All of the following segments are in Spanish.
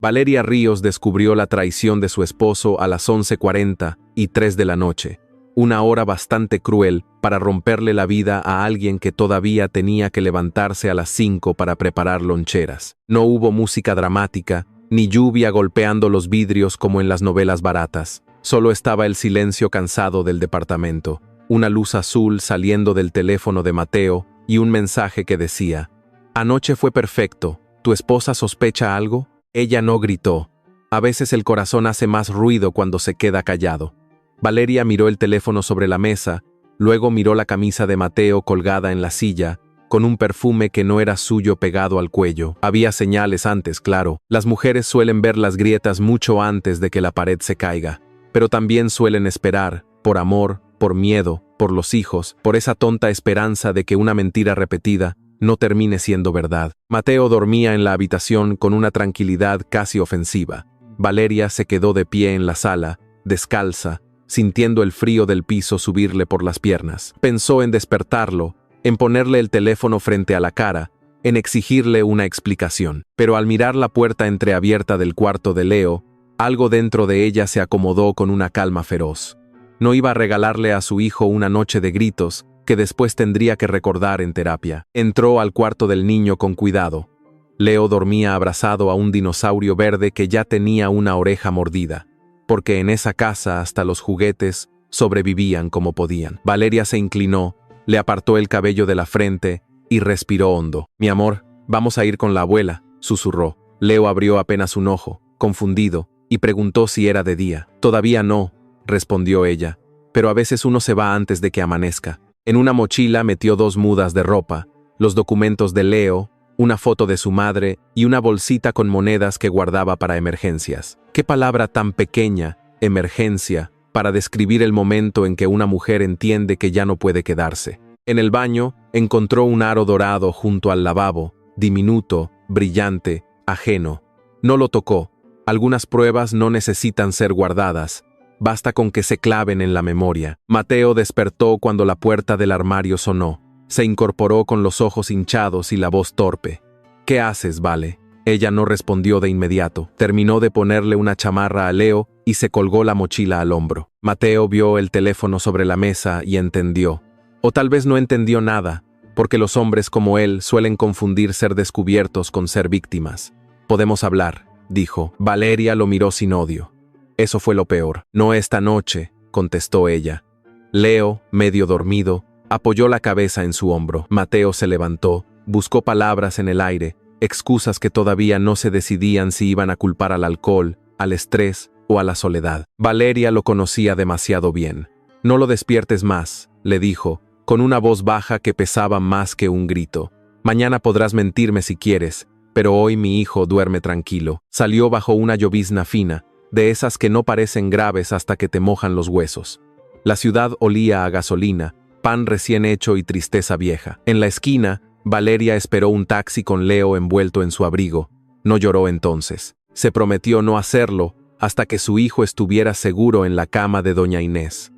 Valeria Ríos descubrió la traición de su esposo a las 11:43 de la noche, una hora bastante cruel para romperle la vida a alguien que todavía tenía que levantarse a las 5 para preparar loncheras. No hubo música dramática, ni lluvia golpeando los vidrios como en las novelas baratas. Solo estaba el silencio cansado del departamento, una luz azul saliendo del teléfono de Mateo y un mensaje que decía: «Anoche fue perfecto, ¿tu esposa sospecha algo?». Ella no gritó. A veces el corazón hace más ruido cuando se queda callado. Valeria miró el teléfono sobre la mesa, luego miró la camisa de Mateo colgada en la silla, con un perfume que no era suyo pegado al cuello. Había señales antes, claro. Las mujeres suelen ver las grietas mucho antes de que la pared se caiga, pero también suelen esperar, por amor, por miedo, por los hijos, por esa tonta esperanza de que una mentira repetida no termine siendo verdad. Mateo dormía en la habitación con una tranquilidad casi ofensiva. Valeria se quedó de pie en la sala, descalza, sintiendo el frío del piso subirle por las piernas. Pensó en despertarlo, en ponerle el teléfono frente a la cara, en exigirle una explicación. Pero al mirar la puerta entreabierta del cuarto de Leo, algo dentro de ella se acomodó con una calma feroz. No iba a regalarle a su hijo una noche de gritos que después tendría que recordar en terapia. Entró al cuarto del niño con cuidado. Leo dormía abrazado a un dinosaurio verde que ya tenía una oreja mordida, porque en esa casa hasta los juguetes sobrevivían como podían. Valeria se inclinó, le apartó el cabello de la frente y respiró hondo. «Mi amor, vamos a ir con la abuela», susurró. Leo abrió apenas un ojo, confundido, y preguntó si era de día. «Todavía no», respondió ella, «pero a veces uno se va antes de que amanezca». En una mochila metió 2 mudas de ropa, los documentos de Leo, una foto de su madre y una bolsita con monedas que guardaba para emergencias. Qué palabra tan pequeña, emergencia, para describir el momento en que una mujer entiende que ya no puede quedarse. En el baño encontró un aro dorado junto al lavabo, diminuto, brillante, ajeno. No lo tocó. Algunas pruebas no necesitan ser guardadas. Basta con que se claven en la memoria. Mateo despertó cuando la puerta del armario sonó. Se incorporó con los ojos hinchados y la voz torpe. «¿Qué haces, Vale?». Ella no respondió de inmediato. Terminó de ponerle una chamarra a Leo y se colgó la mochila al hombro. Mateo vio el teléfono sobre la mesa y entendió. O tal vez no entendió nada, porque los hombres como él suelen confundir ser descubiertos con ser víctimas. «Podemos hablar», dijo. Valeria lo miró sin odio. «Eso fue lo peor». «No esta noche», contestó ella. Leo, medio dormido, apoyó la cabeza en su hombro. Mateo se levantó, buscó palabras en el aire, excusas que todavía no se decidían si iban a culpar al alcohol, al estrés o a la soledad. Valeria lo conocía demasiado bien. «No lo despiertes más», le dijo, con una voz baja que pesaba más que un grito. «Mañana podrás mentirme si quieres, pero hoy mi hijo duerme tranquilo». Salió bajo una llovizna fina, de esas que no parecen graves hasta que te mojan los huesos. La ciudad olía a gasolina, pan recién hecho y tristeza vieja. En la esquina, Valeria esperó un taxi con Leo envuelto en su abrigo. No lloró entonces. Se prometió no hacerlo hasta que su hijo estuviera seguro en la cama de doña Inés.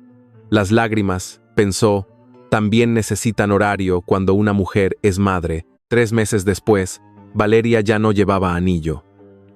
Las lágrimas, pensó, también necesitan horario cuando una mujer es madre. 3 meses después, Valeria ya no llevaba anillo.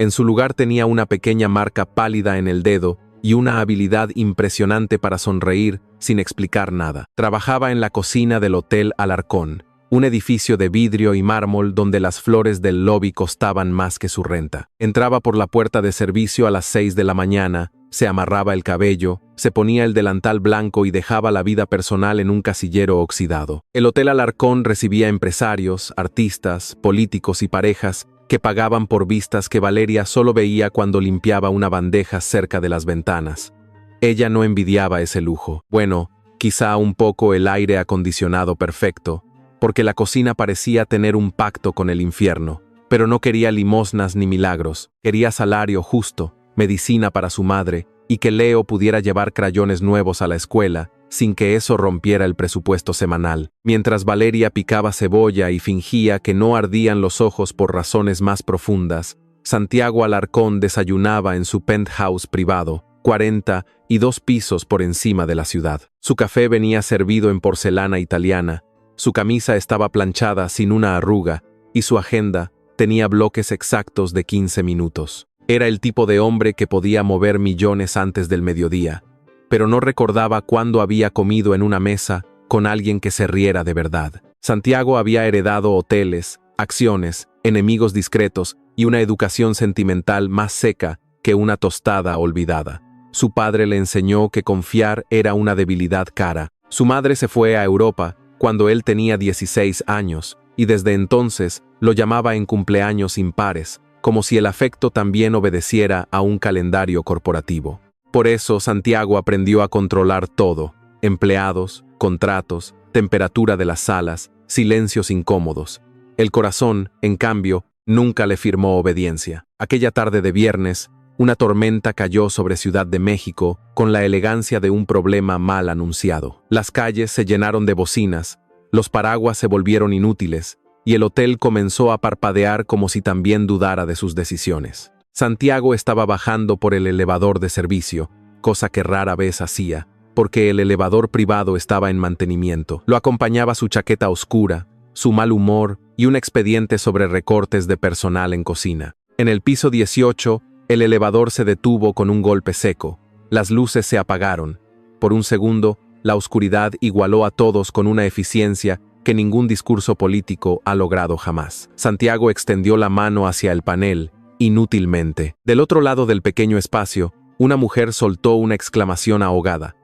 En su lugar tenía una pequeña marca pálida en el dedo y una habilidad impresionante para sonreír sin explicar nada. Trabajaba en la cocina del Hotel Alarcón, un edificio de vidrio y mármol donde las flores del lobby costaban más que su renta. Entraba por la puerta de servicio a las 6 de la mañana, se amarraba el cabello, se ponía el delantal blanco y dejaba la vida personal en un casillero oxidado. El Hotel Alarcón recibía empresarios, artistas, políticos y parejas que pagaban por vistas que Valeria solo veía cuando limpiaba una bandeja cerca de las ventanas. Ella no envidiaba ese lujo. Bueno, quizá un poco el aire acondicionado perfecto, porque la cocina parecía tener un pacto con el infierno, pero no quería limosnas ni milagros, quería salario justo, medicina para su madre, y que Leo pudiera llevar crayones nuevos a la escuela, sin que eso rompiera el presupuesto semanal. Mientras Valeria picaba cebolla y fingía que no ardían los ojos por razones más profundas, Santiago Alarcón desayunaba en su penthouse privado, 42 pisos por encima de la ciudad. Su café venía servido en porcelana italiana, su camisa estaba planchada sin una arruga, y su agenda tenía bloques exactos de 15 minutos. Era el tipo de hombre que podía mover millones antes del mediodía, pero no recordaba cuándo había comido en una mesa con alguien que se riera de verdad. Santiago había heredado hoteles, acciones, enemigos discretos y una educación sentimental más seca que una tostada olvidada. Su padre le enseñó que confiar era una debilidad cara. Su madre se fue a Europa cuando él tenía 16 años, y desde entonces lo llamaba en cumpleaños impares, como si el afecto también obedeciera a un calendario corporativo. Por eso Santiago aprendió a controlar todo: empleados, contratos, temperatura de las salas, silencios incómodos. El corazón, en cambio, nunca le firmó obediencia. Aquella tarde de viernes, una tormenta cayó sobre Ciudad de México con la elegancia de un problema mal anunciado. Las calles se llenaron de bocinas, los paraguas se volvieron inútiles, y el hotel comenzó a parpadear como si también dudara de sus decisiones. Santiago estaba bajando por el elevador de servicio, cosa que rara vez hacía, porque el elevador privado estaba en mantenimiento. Lo acompañaba su chaqueta oscura, su mal humor y un expediente sobre recortes de personal en cocina. En el piso 18, el elevador se detuvo con un golpe seco. Las luces se apagaron. Por un segundo, la oscuridad igualó a todos con una eficiencia que ningún discurso político ha logrado jamás. Santiago extendió la mano hacia el panel, inútilmente. Del otro lado del pequeño espacio, una mujer soltó una exclamación ahogada.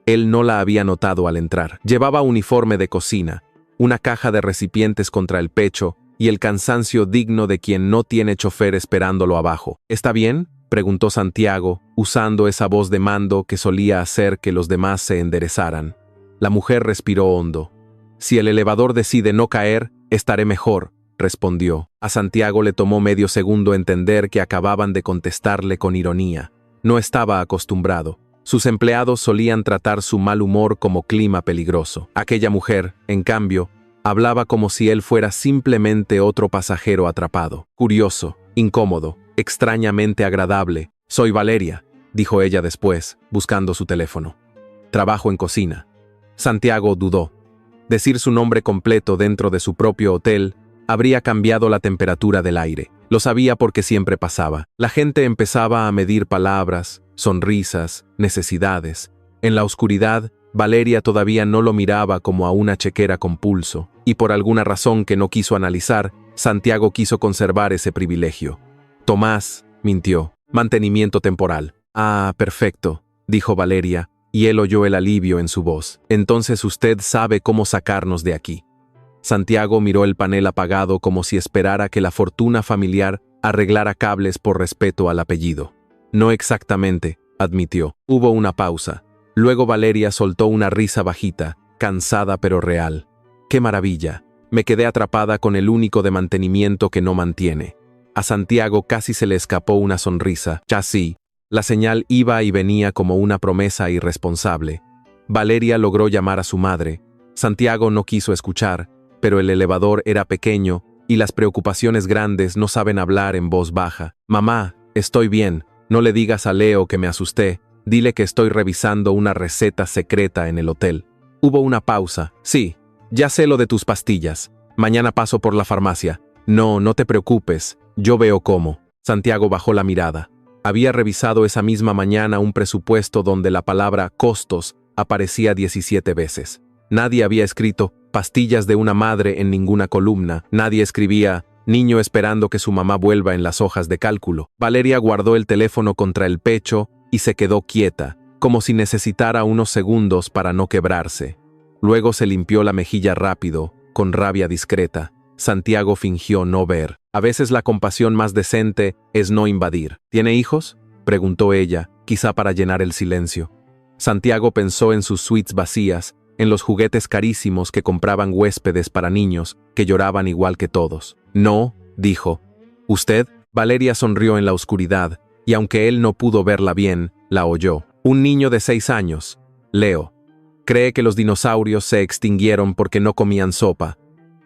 Él no la había notado al entrar. Llevaba uniforme de cocina, una caja de recipientes contra el pecho y el cansancio digno de quien no tiene chofer esperándolo abajo. ¿Está bien?, preguntó Santiago, usando esa voz de mando que solía hacer que los demás se enderezaran. La mujer respiró hondo. «Si el elevador decide no caer, estaré mejor», respondió. A Santiago le tomó medio segundo entender que acababan de contestarle con ironía. No estaba acostumbrado. Sus empleados solían tratar su mal humor como clima peligroso. Aquella mujer, en cambio, hablaba como si él fuera simplemente otro pasajero atrapado. Curioso, incómodo, extrañamente agradable. «Soy Valeria», dijo ella después, buscando su teléfono. «Trabajo en cocina». Santiago dudó. Decir su nombre completo dentro de su propio hotel habría cambiado la temperatura del aire. Lo sabía porque siempre pasaba. La gente empezaba a medir palabras, sonrisas, necesidades. En la oscuridad, Valeria todavía no lo miraba como a una chequera con pulso, y por alguna razón que no quiso analizar, Santiago quiso conservar ese privilegio. «Tomás», mintió, «mantenimiento temporal». «Ah, perfecto», dijo Valeria, y él oyó el alivio en su voz. «Entonces usted sabe cómo sacarnos de aquí». Santiago miró el panel apagado como si esperara que la fortuna familiar arreglara cables por respeto al apellido. «No exactamente», admitió. Hubo una pausa. Luego Valeria soltó una risa bajita, cansada pero real. «Qué maravilla. Me quedé atrapada con el único de mantenimiento que no mantiene». A Santiago casi se le escapó una sonrisa. Ya sí. La señal iba y venía como una promesa irresponsable. Valeria logró llamar a su madre. Santiago no quiso escuchar, pero el elevador era pequeño y las preocupaciones grandes no saben hablar en voz baja. «Mamá, estoy bien. No le digas a Leo que me asusté. Dile que estoy revisando una receta secreta en el hotel». Hubo una pausa. «Sí, ya sé lo de tus pastillas. Mañana paso por la farmacia». «No, no te preocupes. Yo veo cómo». Santiago bajó la mirada. Había revisado esa misma mañana un presupuesto donde la palabra costos aparecía 17 veces. Nadie había escrito pastillas de una madre en ninguna columna. Nadie escribía niño esperando que su mamá vuelva en las hojas de cálculo. Valeria guardó el teléfono contra el pecho y se quedó quieta, como si necesitara unos segundos para no quebrarse. Luego se limpió la mejilla rápido, con rabia discreta. Santiago fingió no ver. A veces la compasión más decente es no invadir. «¿Tiene hijos?», preguntó ella, quizá para llenar el silencio. Santiago pensó en sus suites vacías, en los juguetes carísimos que compraban huéspedes para niños, que lloraban igual que todos. «No», dijo. «¿Usted?». Valeria sonrió en la oscuridad, y aunque él no pudo verla bien, la oyó. «Un niño de 6 años, Leo. Cree que los dinosaurios se extinguieron porque no comían sopa».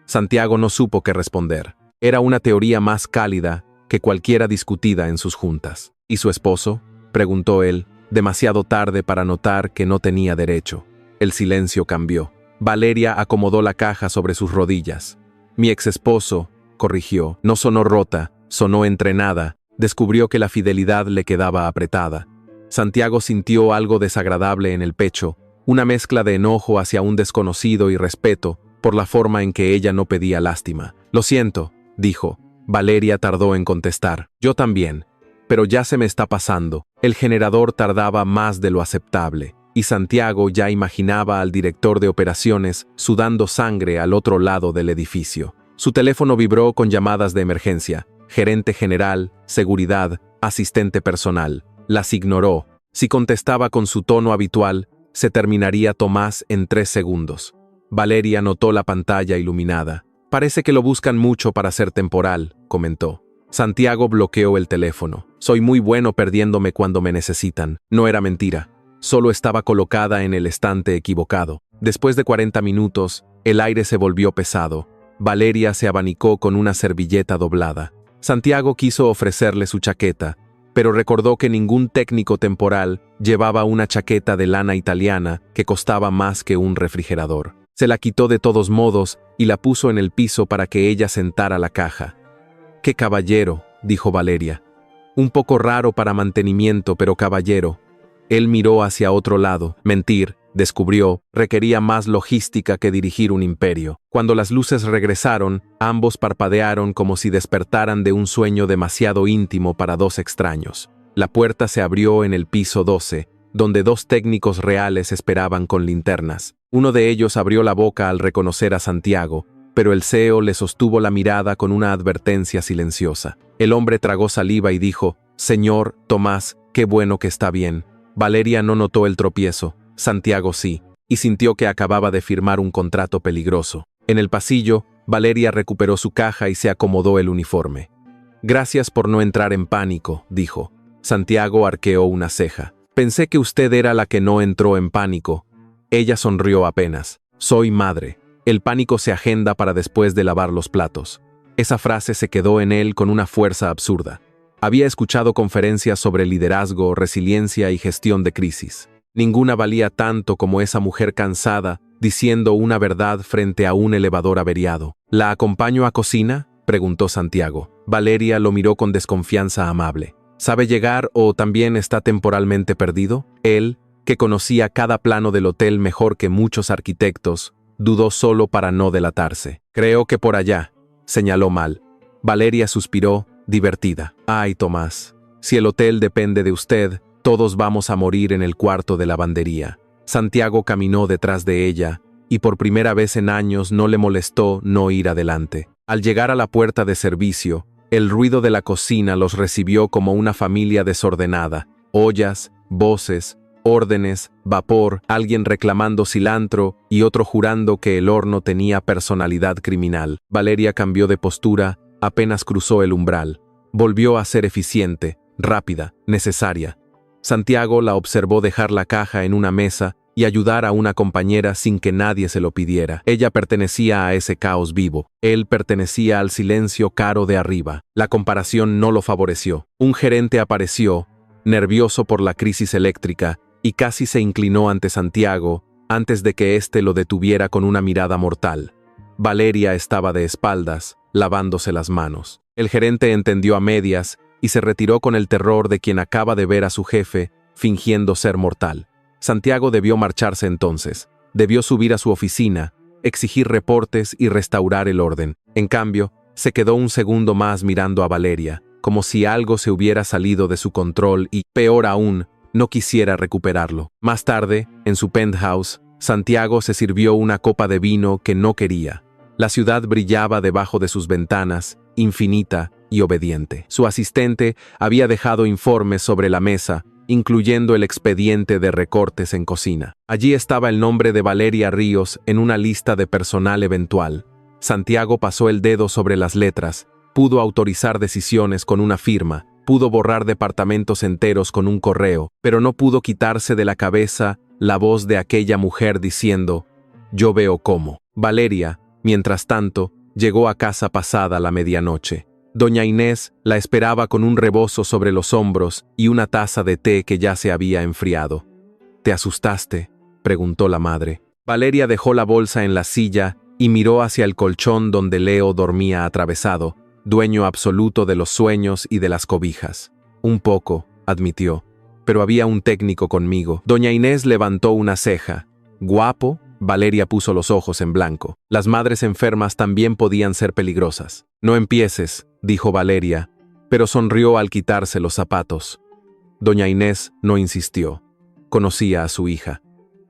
Santiago no supo qué responder. Era una teoría más cálida que cualquiera discutida en sus juntas. «¿Y su esposo?», preguntó él, demasiado tarde para notar que no tenía derecho. El silencio cambió. Valeria acomodó la caja sobre sus rodillas. «Mi ex esposo», corrigió, «no sonó rota, sonó entrenada, descubrió que la fidelidad le quedaba apretada. Santiago sintió algo desagradable en el pecho, una mezcla de enojo hacia un desconocido y respeto por la forma en que ella no pedía lástima. «Lo siento», dijo. Valeria tardó en contestar. «Yo también. Pero ya se me está pasando». El generador tardaba más de lo aceptable, y Santiago ya imaginaba al director de operaciones sudando sangre al otro lado del edificio. Su teléfono vibró con llamadas de emergencia. Gerente general, seguridad, asistente personal. Las ignoró. Si contestaba con su tono habitual, se terminaría Tomás en 3 segundos. Valeria notó la pantalla iluminada. «Parece que lo buscan mucho para ser temporal», comentó. Santiago bloqueó el teléfono. «Soy muy bueno perdiéndome cuando me necesitan». No era mentira. Solo estaba colocada en el estante equivocado. Después de 40 minutos, el aire se volvió pesado. Valeria se abanicó con una servilleta doblada. Santiago quiso ofrecerle su chaqueta, pero recordó que ningún técnico temporal llevaba una chaqueta de lana italiana que costaba más que un refrigerador. Se la quitó de todos modos y la puso en el piso para que ella sentara la caja. «Qué caballero», dijo Valeria. «Un poco raro para mantenimiento, pero caballero». Él miró hacia otro lado. Mentir, descubrió, requería más logística que dirigir un imperio. Cuando las luces regresaron, ambos parpadearon como si despertaran de un sueño demasiado íntimo para 2 extraños. La puerta se abrió en el piso 12, donde 2 técnicos reales esperaban con linternas. Uno de ellos abrió la boca al reconocer a Santiago, pero el CEO le sostuvo la mirada con una advertencia silenciosa. El hombre tragó saliva y dijo: «Señor Tomás, qué bueno que está bien». Valeria no notó el tropiezo, Santiago sí, y sintió que acababa de firmar un contrato peligroso. En el pasillo, Valeria recuperó su caja y se acomodó el uniforme. «Gracias por no entrar en pánico», dijo. Santiago arqueó una ceja. «Pensé que usted era la que no entró en pánico». Ella sonrió apenas. «Soy madre. El pánico se agenda para después de lavar los platos». Esa frase se quedó en él con una fuerza absurda. Había escuchado conferencias sobre liderazgo, resiliencia y gestión de crisis. Ninguna valía tanto como esa mujer cansada diciendo una verdad frente a un elevador averiado. «¿La acompaño a cocina?», preguntó Santiago. Valeria lo miró con desconfianza amable. «¿Sabe llegar o también está temporalmente perdido?». Él, que conocía cada plano del hotel mejor que muchos arquitectos, dudó solo para no delatarse. «Creo que por allá», señaló mal. Valeria suspiró, divertida. «Ay, Tomás, si el hotel depende de usted, todos vamos a morir en el cuarto de lavandería». Santiago caminó detrás de ella, y por primera vez en años no le molestó no ir adelante. Al llegar a la puerta de servicio, el ruido de la cocina los recibió como una familia desordenada. Ollas, voces, órdenes, vapor, alguien reclamando cilantro y otro jurando que el horno tenía personalidad criminal. Valeria cambió de postura, apenas cruzó el umbral. Volvió a ser eficiente, rápida, necesaria. Santiago la observó dejar la caja en una mesa y ayudar a una compañera sin que nadie se lo pidiera. Ella pertenecía a ese caos vivo. Él pertenecía al silencio caro de arriba. La comparación no lo favoreció. Un gerente apareció, nervioso por la crisis eléctrica, y casi se inclinó ante Santiago antes de que éste lo detuviera con una mirada mortal. Valeria estaba de espaldas, lavándose las manos. El gerente entendió a medias y se retiró con el terror de quien acaba de ver a su jefe fingiendo ser mortal. Santiago debió marcharse entonces. Debió subir a su oficina, exigir reportes y restaurar el orden. En cambio, se quedó un segundo más mirando a Valeria, como si algo se hubiera salido de su control y, peor aún, no quisiera recuperarlo. Más tarde, en su penthouse, Santiago se sirvió una copa de vino que no quería. La ciudad brillaba debajo de sus ventanas, infinita y obediente. Su asistente había dejado informes sobre la mesa, incluyendo el expediente de recortes en cocina. Allí estaba el nombre de Valeria Ríos en una lista de personal eventual. Santiago pasó el dedo sobre las letras, pudo autorizar decisiones con una firma, pudo borrar departamentos enteros con un correo, pero no pudo quitarse de la cabeza la voz de aquella mujer diciendo: «Yo veo cómo». Valeria, mientras tanto, llegó a casa pasada la medianoche. Doña Inés la esperaba con un rebozo sobre los hombros y una taza de té que ya se había enfriado. «¿Te asustaste?», preguntó la madre. Valeria dejó la bolsa en la silla y miró hacia el colchón donde Leo dormía atravesado, dueño absoluto de los sueños y de las cobijas. Un poco, admitió, pero había un técnico conmigo. Doña Inés levantó una ceja. ¿Guapo? Valeria puso los ojos en blanco. Las madres enfermas también podían ser peligrosas. No empieces, dijo Valeria, pero sonrió al quitarse los zapatos. Doña Inés no insistió. Conocía a su hija.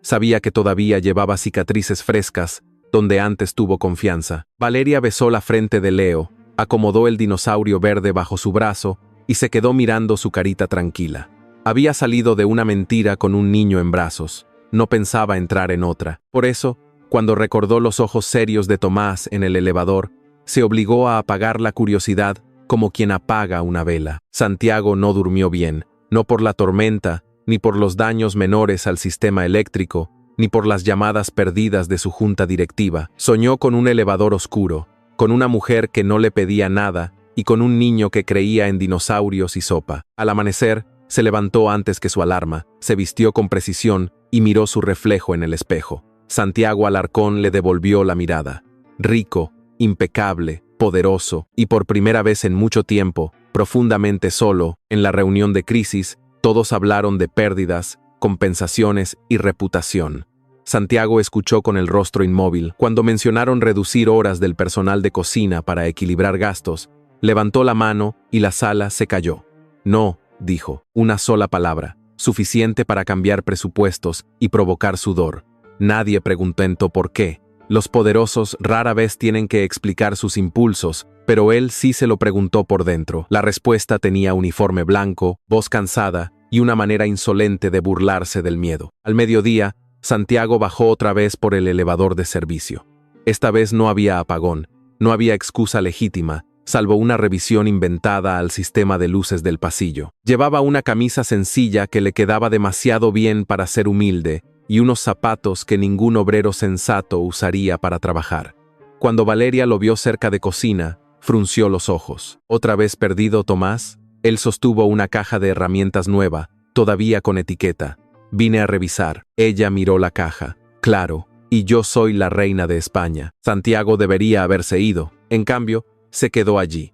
Sabía que todavía llevaba cicatrices frescas, donde antes tuvo confianza. Valeria besó la frente de Leo, acomodó el dinosaurio verde bajo su brazo y se quedó mirando su carita tranquila. Había salido de una mentira con un niño en brazos. No pensaba entrar en otra. Por eso, cuando recordó los ojos serios de Tomás en el elevador, se obligó a apagar la curiosidad como quien apaga una vela. Santiago no durmió bien, no por la tormenta, ni por los daños menores al sistema eléctrico, ni por las llamadas perdidas de su junta directiva. Soñó con un elevador oscuro, con una mujer que no le pedía nada y con un niño que creía en dinosaurios y sopa. Al amanecer, se levantó antes que su alarma, se vistió con precisión y miró su reflejo en el espejo. Santiago Alarcón le devolvió la mirada. Rico, impecable, poderoso y por primera vez en mucho tiempo, profundamente solo, en la reunión de crisis, todos hablaron de pérdidas, compensaciones y reputación. Santiago escuchó con el rostro inmóvil. Cuando mencionaron reducir horas del personal de cocina para equilibrar gastos, levantó la mano y la sala se cayó. No, dijo, una sola palabra, suficiente para cambiar presupuestos y provocar sudor. Nadie preguntó por qué. Los poderosos rara vez tienen que explicar sus impulsos, pero él sí se lo preguntó por dentro. La respuesta tenía uniforme blanco, voz cansada y una manera insolente de burlarse del miedo. Al mediodía, Santiago bajó otra vez por el elevador de servicio. Esta vez no había apagón, no había excusa legítima, salvo una revisión inventada al sistema de luces del pasillo. Llevaba una camisa sencilla que le quedaba demasiado bien para ser humilde y unos zapatos que ningún obrero sensato usaría para trabajar. Cuando Valeria lo vio cerca de cocina, frunció los ojos. ¿Otra vez perdido, Tomás? Él sostuvo una caja de herramientas nueva, todavía con etiqueta. Vine a revisar. Ella miró la caja. Claro, y yo soy la reina de España. Santiago debería haberse ido. En cambio, se quedó allí,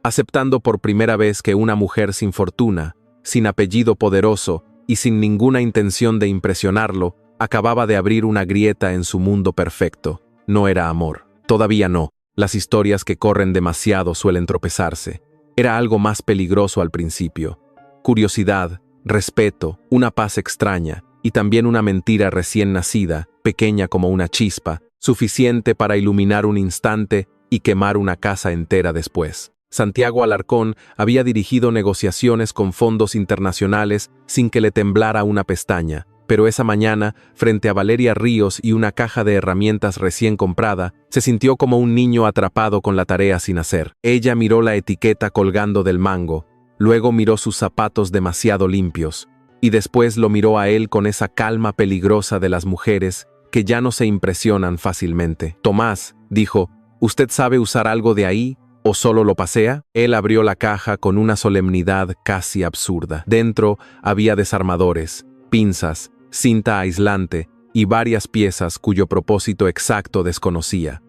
aceptando por primera vez que una mujer sin fortuna, sin apellido poderoso y sin ninguna intención de impresionarlo, acababa de abrir una grieta en su mundo perfecto. No era amor. Todavía no. Las historias que corren demasiado suelen tropezarse. Era algo más peligroso al principio. Curiosidad, respeto, una paz extraña y también una mentira recién nacida, pequeña como una chispa, suficiente para iluminar un instante y quemar una casa entera después. Santiago Alarcón había dirigido negociaciones con fondos internacionales sin que le temblara una pestaña, pero esa mañana, frente a Valeria Ríos y una caja de herramientas recién comprada, se sintió como un niño atrapado con la tarea sin hacer. Ella miró la etiqueta colgando del mango, luego miró sus zapatos demasiado limpios, y después lo miró a él con esa calma peligrosa de las mujeres que ya no se impresionan fácilmente. Tomás, dijo, ¿usted sabe usar algo de ahí o solo lo pasea? Él abrió la caja con una solemnidad casi absurda. Dentro había desarmadores, pinzas, cinta aislante y varias piezas cuyo propósito exacto desconocía,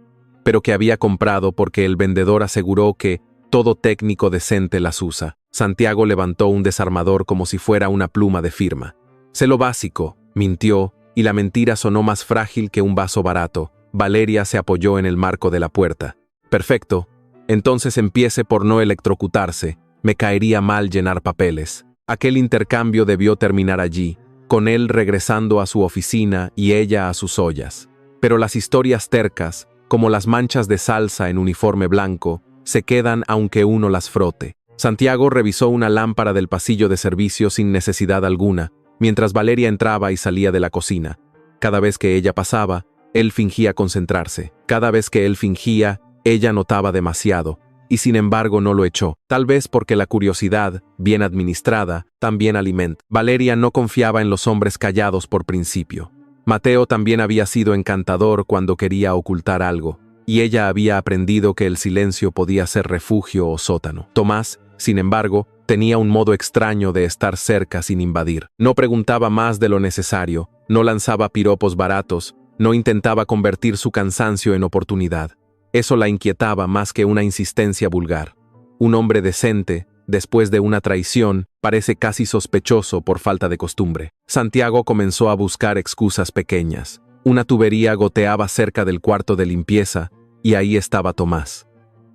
pero que había comprado porque el vendedor aseguró que todo técnico decente las usa. Santiago levantó un desarmador como si fuera una pluma de firma. Sé lo básico, mintió, y la mentira sonó más frágil que un vaso barato. Valeria se apoyó en el marco de la puerta. Perfecto. Entonces empiece por no electrocutarse. Me caería mal llenar papeles. Aquel intercambio debió terminar allí, con él regresando a su oficina y ella a sus ollas. Pero las historias tercas, como las manchas de salsa en uniforme blanco, se quedan aunque uno las frote. Santiago revisó una lámpara del pasillo de servicio sin necesidad alguna, mientras Valeria entraba y salía de la cocina. Cada vez que ella pasaba, él fingía concentrarse. Cada vez que él fingía, ella notaba demasiado, y sin embargo no lo echó, tal vez porque la curiosidad, bien administrada, también alimenta. Valeria no confiaba en los hombres callados por principio. Mateo también había sido encantador cuando quería ocultar algo, y ella había aprendido que el silencio podía ser refugio o sótano. Tomás, sin embargo, tenía un modo extraño de estar cerca sin invadir. No preguntaba más de lo necesario, no lanzaba piropos baratos, no intentaba convertir su cansancio en oportunidad. Eso la inquietaba más que una insistencia vulgar. Un hombre decente, después de una traición, parece casi sospechoso por falta de costumbre. Santiago comenzó a buscar excusas pequeñas. Una tubería goteaba cerca del cuarto de limpieza, y ahí estaba Tomás.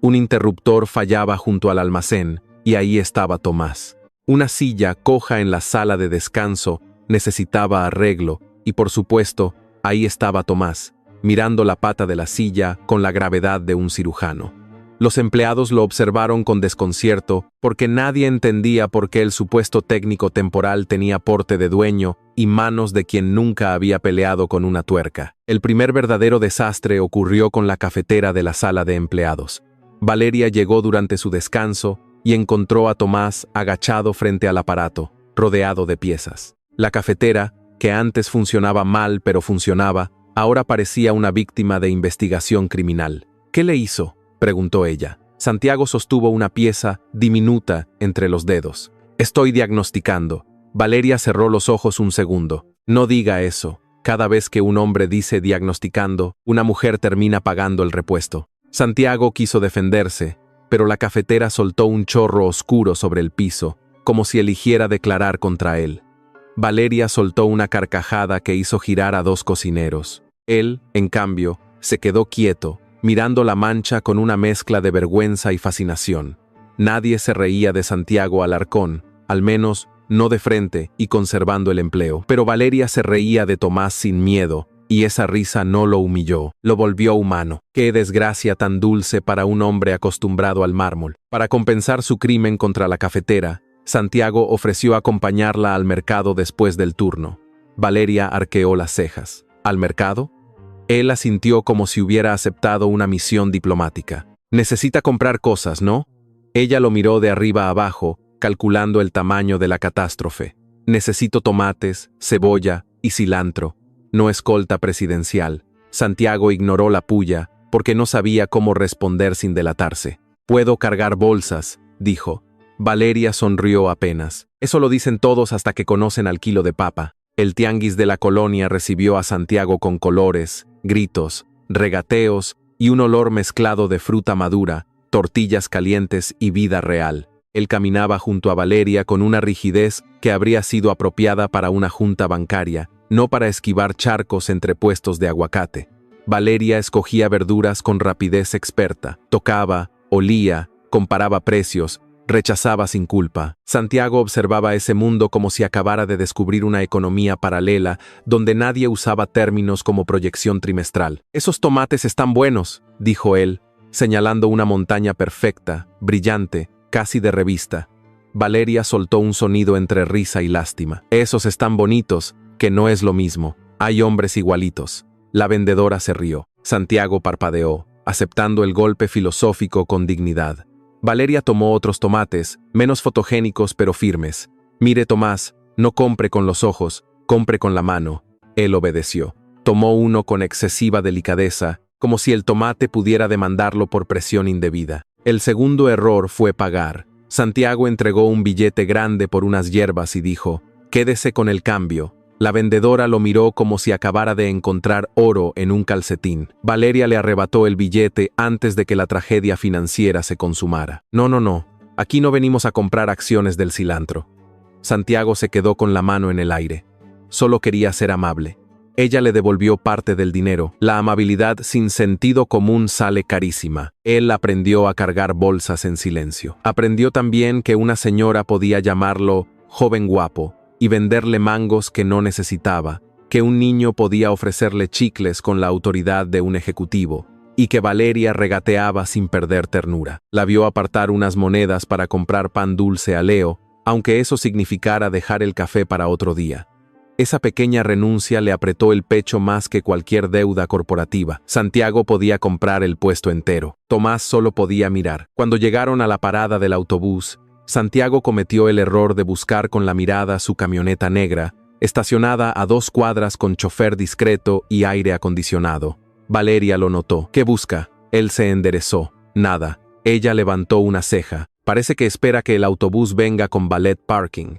Un interruptor fallaba junto al almacén, y ahí estaba Tomás. Una silla coja en la sala de descanso necesitaba arreglo, y por supuesto, ahí estaba Tomás, mirando la pata de la silla con la gravedad de un cirujano. Los empleados lo observaron con desconcierto porque nadie entendía por qué el supuesto técnico temporal tenía porte de dueño y manos de quien nunca había peleado con una tuerca. El primer verdadero desastre ocurrió con la cafetera de la sala de empleados. Valeria llegó durante su descanso y encontró a Tomás agachado frente al aparato, rodeado de piezas. La cafetera, que antes funcionaba mal pero funcionaba, ahora parecía una víctima de investigación criminal. ¿Qué le hizo?, preguntó ella. Santiago sostuvo una pieza diminuta entre los dedos. Estoy diagnosticando. Valeria cerró los ojos un segundo. No diga eso. Cada vez que un hombre dice diagnosticando, una mujer termina pagando el repuesto. Santiago quiso defenderse, pero la cafetera soltó un chorro oscuro sobre el piso, como si eligiera declarar contra él. Valeria soltó una carcajada que hizo girar a dos cocineros. Él, en cambio, se quedó quieto, mirando la mancha con una mezcla de vergüenza y fascinación. Nadie se reía de Santiago Alarcón, al menos no de frente y conservando el empleo. Pero Valeria se reía de Tomás sin miedo, y esa risa no lo humilló, lo volvió humano. ¡Qué desgracia tan dulce para un hombre acostumbrado al mármol! Para compensar su crimen contra la cafetera, Santiago ofreció acompañarla al mercado después del turno. Valeria arqueó las cejas. ¿Al mercado? Él asintió como si hubiera aceptado una misión diplomática. Necesita comprar cosas, ¿no? Ella lo miró de arriba abajo, calculando el tamaño de la catástrofe. Necesito tomates, cebolla y cilantro. No escolta presidencial. Santiago ignoró la pulla, porque no sabía cómo responder sin delatarse. Puedo cargar bolsas, dijo. Valeria sonrió apenas. Eso lo dicen todos hasta que conocen al kilo de papa. El tianguis de la colonia recibió a Santiago con colores, gritos, regateos y un olor mezclado de fruta madura, tortillas calientes y vida real. Él caminaba junto a Valeria con una rigidez que habría sido apropiada para una junta bancaria, no para esquivar charcos entre puestos de aguacate. Valeria escogía verduras con rapidez experta, tocaba, olía, comparaba precios, rechazaba sin culpa. Santiago observaba ese mundo como si acabara de descubrir una economía paralela donde nadie usaba términos como proyección trimestral. «Esos tomates están buenos», dijo él, señalando una montaña perfecta, brillante, casi de revista. Valeria soltó un sonido entre risa y lástima. «Esos están bonitos, que no es lo mismo. Hay hombres igualitos». La vendedora se rió. Santiago parpadeó, aceptando el golpe filosófico con dignidad. Valeria tomó otros tomates, menos fotogénicos pero firmes. «Mire, Tomás, no compre con los ojos, compre con la mano». Él obedeció. Tomó uno con excesiva delicadeza, como si el tomate pudiera demandarlo por presión indebida. El segundo error fue pagar. Santiago entregó un billete grande por unas hierbas y dijo: «Quédese con el cambio». La vendedora lo miró como si acabara de encontrar oro en un calcetín. Valeria le arrebató el billete antes de que la tragedia financiera se consumara. No. Aquí no venimos a comprar acciones del cilantro». Santiago se quedó con la mano en el aire. Solo quería ser amable. Ella le devolvió parte del dinero. La amabilidad sin sentido común sale carísima. Él aprendió a cargar bolsas en silencio. Aprendió también que una señora podía llamarlo joven guapo y venderle mangos que no necesitaba, que un niño podía ofrecerle chicles con la autoridad de un ejecutivo, y que Valeria regateaba sin perder ternura. La vio apartar unas monedas para comprar pan dulce a Leo, aunque eso significara dejar el café para otro día. Esa pequeña renuncia le apretó el pecho más que cualquier deuda corporativa. Santiago podía comprar el puesto entero. Tomás solo podía mirar. Cuando llegaron a la parada del autobús, Santiago cometió el error de buscar con la mirada su camioneta negra, estacionada a 2 cuadras con chofer discreto y aire acondicionado. Valeria lo notó. «¿Qué busca?». Él se enderezó. «Nada». Ella levantó una ceja. «Parece que espera que el autobús venga con valet parking».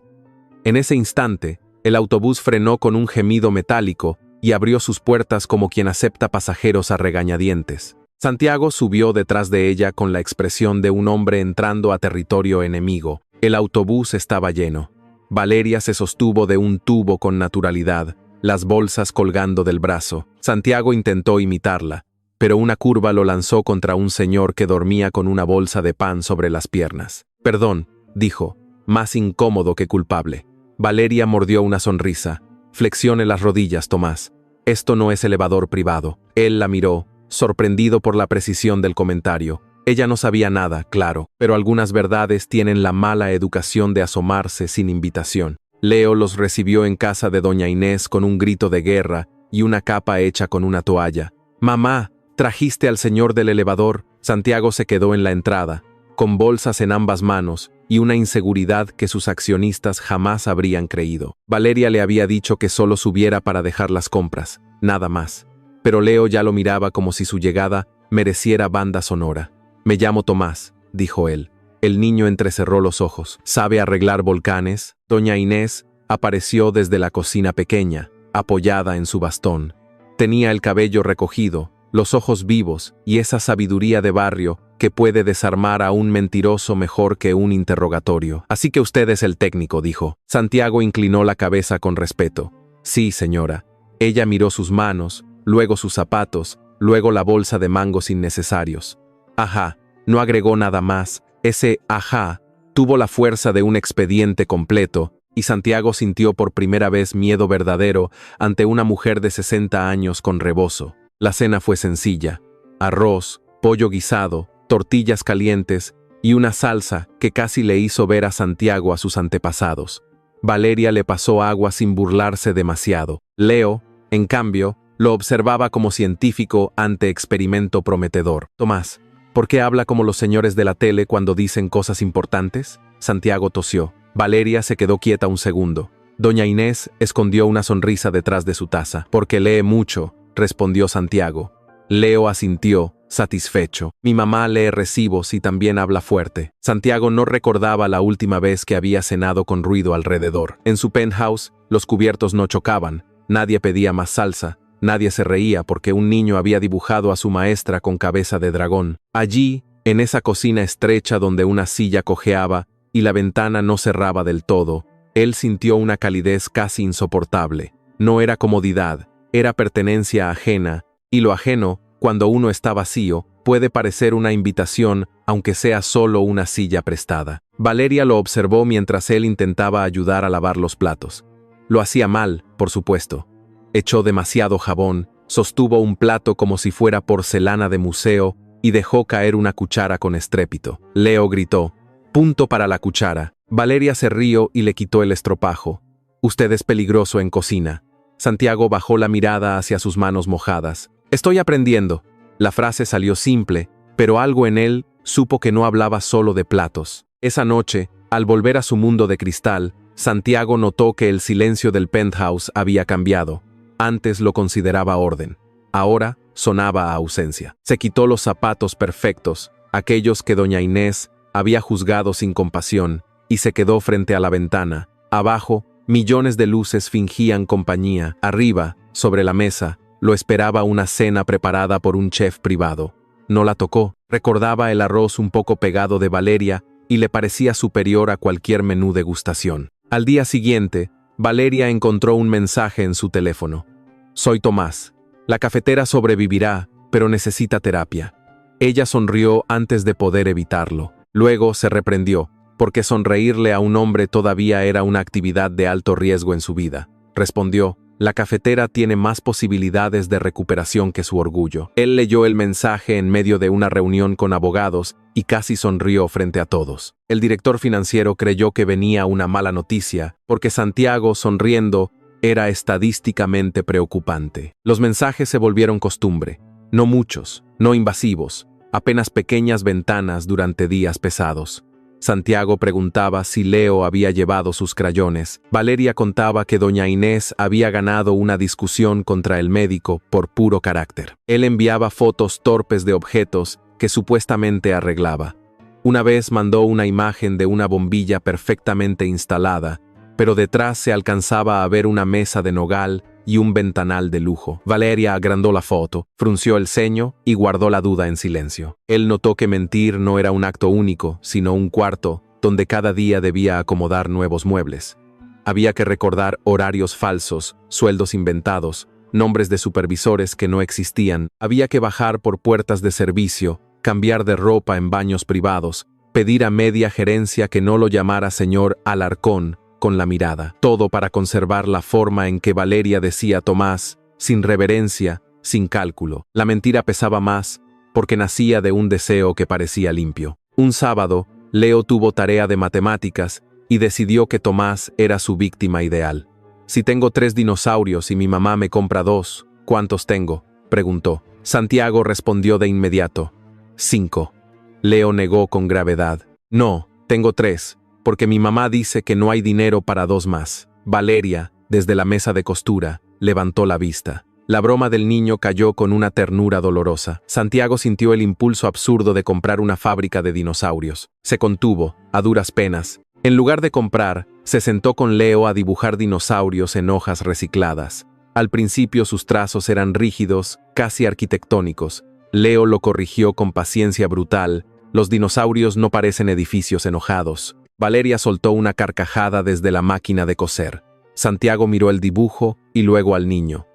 En ese instante, el autobús frenó con un gemido metálico y abrió sus puertas como quien acepta pasajeros a regañadientes. Santiago subió detrás de ella con la expresión de un hombre entrando a territorio enemigo. El autobús estaba lleno. Valeria se sostuvo de un tubo con naturalidad, las bolsas colgando del brazo. Santiago intentó imitarla, pero una curva lo lanzó contra un señor que dormía con una bolsa de pan sobre las piernas. «Perdón», dijo, más incómodo que culpable. Valeria mordió una sonrisa. «Flexione las rodillas, Tomás. Esto no es elevador privado». Él la miró, sorprendido por la precisión del comentario. Ella no sabía nada, claro, pero algunas verdades tienen la mala educación de asomarse sin invitación. Leo los recibió en casa de doña Inés con un grito de guerra y una capa hecha con una toalla. «Mamá, ¿trajiste al señor del elevador?» Santiago se quedó en la entrada, con bolsas en ambas manos y una inseguridad que sus accionistas jamás habrían creído. Valeria le había dicho que solo subiera para dejar las compras, nada más. Pero Leo ya lo miraba como si su llegada mereciera banda sonora. «Me llamo Tomás», dijo él. El niño entrecerró los ojos. «¿Sabe arreglar volcanes?» Doña Inés apareció desde la cocina pequeña, apoyada en su bastón. Tenía el cabello recogido, los ojos vivos y esa sabiduría de barrio que puede desarmar a un mentiroso mejor que un interrogatorio. «Así que usted es el técnico», dijo. Santiago inclinó la cabeza con respeto. «Sí, señora». Ella miró sus manos, luego sus zapatos, luego la bolsa de mangos innecesarios. «Ajá», no agregó nada más. Ese «ajá» tuvo la fuerza de un expediente completo, y Santiago sintió por primera vez miedo verdadero ante una mujer de 60 años con rebozo. La cena fue sencilla: arroz, pollo guisado, tortillas calientes y una salsa que casi le hizo ver a Santiago a sus antepasados. Valeria le pasó agua sin burlarse demasiado. Leo, en cambio, lo observaba como científico ante experimento prometedor. «Tomás, ¿por qué habla como los señores de la tele cuando dicen cosas importantes?» Santiago tosió. Valeria se quedó quieta un segundo. Doña Inés escondió una sonrisa detrás de su taza. «Porque lee mucho», respondió Santiago. Leo asintió, satisfecho. «Mi mamá lee recibos y también habla fuerte». Santiago no recordaba la última vez que había cenado con ruido alrededor. En su penthouse, los cubiertos no chocaban, nadie pedía más salsa. Nadie se reía porque un niño había dibujado a su maestra con cabeza de dragón. Allí, en esa cocina estrecha donde una silla cojeaba y la ventana no cerraba del todo, él sintió una calidez casi insoportable. No era comodidad, era pertenencia ajena, y lo ajeno, cuando uno está vacío, puede parecer una invitación, aunque sea solo una silla prestada. Valeria lo observó mientras él intentaba ayudar a lavar los platos. Lo hacía mal, por supuesto. Echó demasiado jabón, sostuvo un plato como si fuera porcelana de museo y dejó caer una cuchara con estrépito. Leo gritó: «¡Punto para la cuchara!». Valeria se rió y le quitó el estropajo. «Usted es peligroso en cocina». Santiago bajó la mirada hacia sus manos mojadas. «Estoy aprendiendo». La frase salió simple, pero algo en él supo que no hablaba solo de platos. Esa noche, al volver a su mundo de cristal, Santiago notó que el silencio del penthouse había cambiado. Antes lo consideraba orden. Ahora sonaba a ausencia. Se quitó los zapatos perfectos, aquellos que doña Inés había juzgado sin compasión, y se quedó frente a la ventana. Abajo, millones de luces fingían compañía. Arriba, sobre la mesa, lo esperaba una cena preparada por un chef privado. No la tocó. Recordaba el arroz un poco pegado de Valeria y le parecía superior a cualquier menú degustación. Al día siguiente, Valeria encontró un mensaje en su teléfono. «Soy Tomás. La cafetera sobrevivirá, pero necesita terapia». Ella sonrió antes de poder evitarlo. Luego se reprendió, porque sonreírle a un hombre todavía era una actividad de alto riesgo en su vida. Respondió: «La cafetera tiene más posibilidades de recuperación que su orgullo». Él leyó el mensaje en medio de una reunión con abogados y casi sonrió frente a todos. El director financiero creyó que venía una mala noticia, porque Santiago, sonriendo, era estadísticamente preocupante. Los mensajes se volvieron costumbre. No muchos, no invasivos, apenas pequeñas ventanas durante días pesados. Santiago preguntaba si Leo había llevado sus crayones. Valeria contaba que doña Inés había ganado una discusión contra el médico por puro carácter. Él enviaba fotos torpes de objetos que supuestamente arreglaba. Una vez mandó una imagen de una bombilla perfectamente instalada, pero detrás se alcanzaba a ver una mesa de nogal y un ventanal de lujo. Valeria agrandó la foto, frunció el ceño y guardó la duda en silencio. Él notó que mentir no era un acto único, sino un cuarto, donde cada día debía acomodar nuevos muebles. Había que recordar horarios falsos, sueldos inventados, nombres de supervisores que no existían. Había que bajar por puertas de servicio, cambiar de ropa en baños privados, pedir a media gerencia que no lo llamara señor Alarcón con la mirada. Todo para conservar la forma en que Valeria decía Tomás, sin reverencia, sin cálculo. La mentira pesaba más, porque nacía de un deseo que parecía limpio. Un sábado, Leo tuvo tarea de matemáticas y decidió que Tomás era su víctima ideal. «Si tengo 3 dinosaurios y mi mamá me compra 2, ¿cuántos tengo?», preguntó. Santiago respondió de inmediato. 5. Leo negó con gravedad. «No, tengo 3, porque mi mamá dice que no hay dinero para 2 más». Valeria, desde la mesa de costura, levantó la vista. La broma del niño cayó con una ternura dolorosa. Santiago sintió el impulso absurdo de comprar una fábrica de dinosaurios. Se contuvo, a duras penas. En lugar de comprar, se sentó con Leo a dibujar dinosaurios en hojas recicladas. Al principio sus trazos eran rígidos, casi arquitectónicos. Leo lo corrigió con paciencia brutal. Los dinosaurios no parecen edificios enojados. Valeria soltó una carcajada desde la máquina de coser. Santiago miró el dibujo y luego al niño.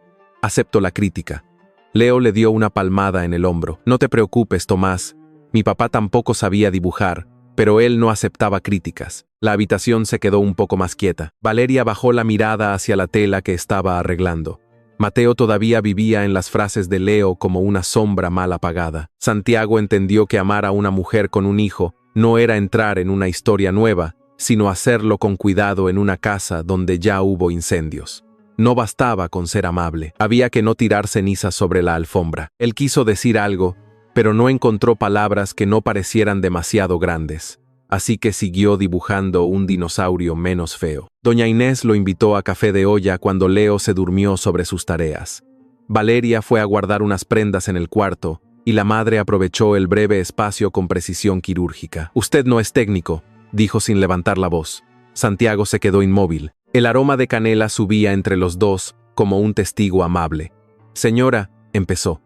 «Acepto la crítica». Leo le dio una palmada en el hombro. «No te preocupes, Tomás. Mi papá tampoco sabía dibujar, pero él no aceptaba críticas». La habitación se quedó un poco más quieta. Valeria bajó la mirada hacia la tela que estaba arreglando. Mateo todavía vivía en las frases de Leo como una sombra mal apagada. Santiago entendió que amar a una mujer con un hijo no era entrar en una historia nueva, sino hacerlo con cuidado en una casa donde ya hubo incendios. No bastaba con ser amable, había que no tirar cenizas sobre la alfombra. Él quiso decir algo, pero no encontró palabras que no parecieran demasiado grandes. Así que siguió dibujando un dinosaurio menos feo. Doña Inés lo invitó a café de olla cuando Leo se durmió sobre sus tareas. Valeria fue a guardar unas prendas en el cuarto, y la madre aprovechó el breve espacio con precisión quirúrgica. «Usted no es técnico», dijo sin levantar la voz. Santiago se quedó inmóvil. El aroma de canela subía entre los dos como un testigo amable. «Señora», empezó.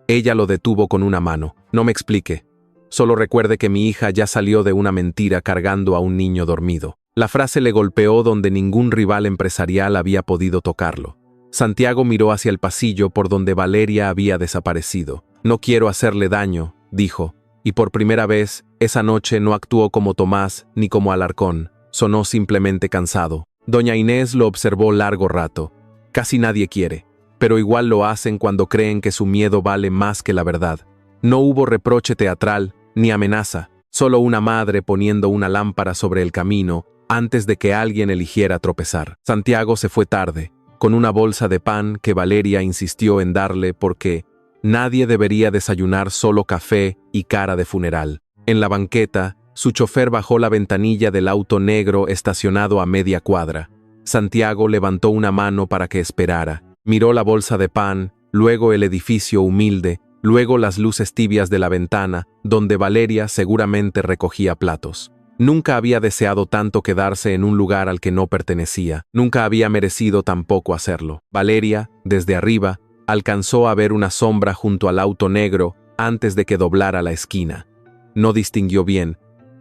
Ella lo detuvo con una mano. «No me explique. Solo recuerde que mi hija ya salió de una mentira cargando a un niño dormido». La frase le golpeó donde ningún rival empresarial había podido tocarlo. Santiago miró hacia el pasillo por donde Valeria había desaparecido. «No quiero hacerle daño», dijo, y por primera vez, esa noche no actuó como Tomás ni como Alarcón. Sonó simplemente cansado. Doña Inés lo observó largo rato. «Casi nadie quiere, pero igual lo hacen cuando creen que su miedo vale más que la verdad». No hubo reproche teatral, ni amenaza, solo una madre poniendo una lámpara sobre el camino antes de que alguien eligiera tropezar. Santiago se fue tarde, con una bolsa de pan que Valeria insistió en darle porque nadie debería desayunar solo café y cara de funeral. En la banqueta, su chofer bajó la ventanilla del auto negro estacionado a media cuadra. Santiago levantó una mano para que esperara. Miró la bolsa de pan, luego el edificio humilde, luego las luces tibias de la ventana, donde Valeria seguramente recogía platos. Nunca había deseado tanto quedarse en un lugar al que no pertenecía. Nunca había merecido tampoco hacerlo. Valeria, desde arriba, alcanzó a ver una sombra junto al auto negro antes de que doblara la esquina. No distinguió bien,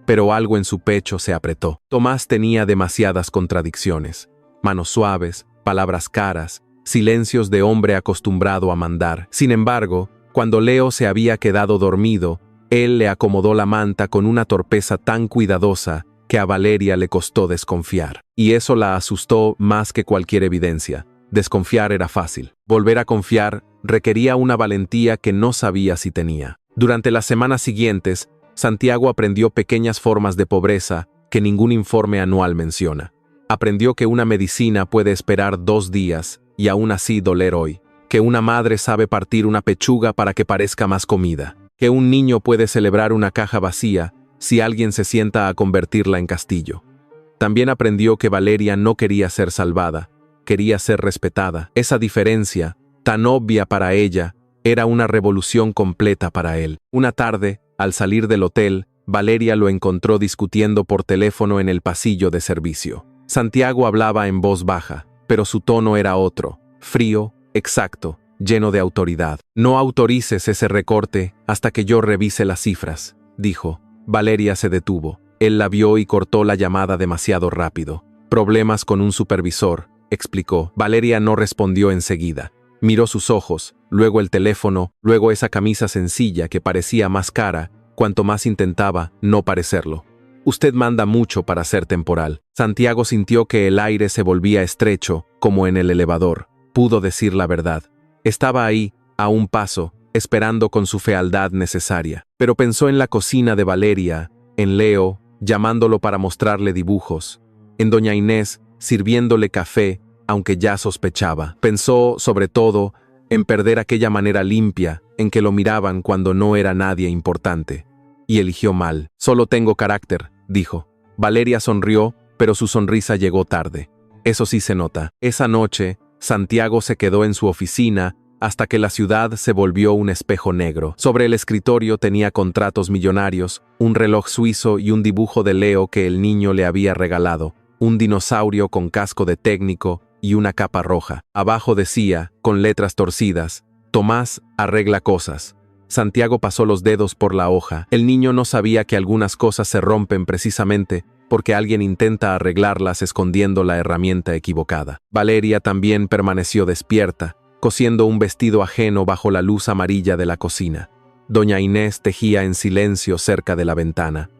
pero algo en su pecho se apretó. Tomás tenía demasiadas contradicciones. Manos suaves, palabras caras, silencios de hombre acostumbrado a mandar. Sin embargo, cuando Leo se había quedado dormido, él le acomodó la manta con una torpeza tan cuidadosa que a Valeria le costó desconfiar. Y eso la asustó más que cualquier evidencia. Desconfiar era fácil. Volver a confiar requería una valentía que no sabía si tenía. Durante las semanas siguientes, Santiago aprendió pequeñas formas de pobreza que ningún informe anual menciona. Aprendió que una medicina puede esperar 2 días y aún así doler hoy. Que una madre sabe partir una pechuga para que parezca más comida. Que un niño puede celebrar una caja vacía si alguien se sienta a convertirla en castillo. También aprendió que Valeria no quería ser salvada, quería ser respetada. Esa diferencia, tan obvia para ella, era una revolución completa para él. Una tarde, al salir del hotel, Valeria lo encontró discutiendo por teléfono en el pasillo de servicio. Santiago hablaba en voz baja, pero su tono era otro, frío, exacto, lleno de autoridad. No autorices ese recorte hasta que yo revise las cifras, dijo. Valeria se detuvo. Él la vio y cortó la llamada demasiado rápido. Problemas con un supervisor, explicó. Valeria no respondió enseguida. Miró sus ojos, luego el teléfono, luego esa camisa sencilla que parecía más cara, cuanto más intentaba no parecerlo. Usted manda mucho para ser temporal. Santiago sintió que el aire se volvía estrecho, como en el elevador. Pudo decir la verdad. Estaba ahí, a un paso, esperando con su fealdad necesaria. Pero pensó en la cocina de Valeria, en Leo, llamándolo para mostrarle dibujos, en doña Inés, sirviéndole café, aunque ya sospechaba. Pensó, sobre todo, en perder aquella manera limpia en que lo miraban cuando no era nadie importante. Y eligió mal. Solo tengo carácter, dijo. Valeria sonrió, pero su sonrisa llegó tarde. Eso sí se nota. Esa noche, Santiago se quedó en su oficina hasta que la ciudad se volvió un espejo negro. Sobre el escritorio tenía contratos millonarios, un reloj suizo y un dibujo de Leo que el niño le había regalado, un dinosaurio con casco de técnico y una capa roja. Abajo decía, con letras torcidas, Tomás arregla cosas. Santiago pasó los dedos por la hoja. El niño no sabía que algunas cosas se rompen precisamente porque alguien intenta arreglarlas escondiendo la herramienta equivocada. Valeria también permaneció despierta, cosiendo un vestido ajeno bajo la luz amarilla de la cocina. Doña Inés tejía en silencio cerca de la ventana.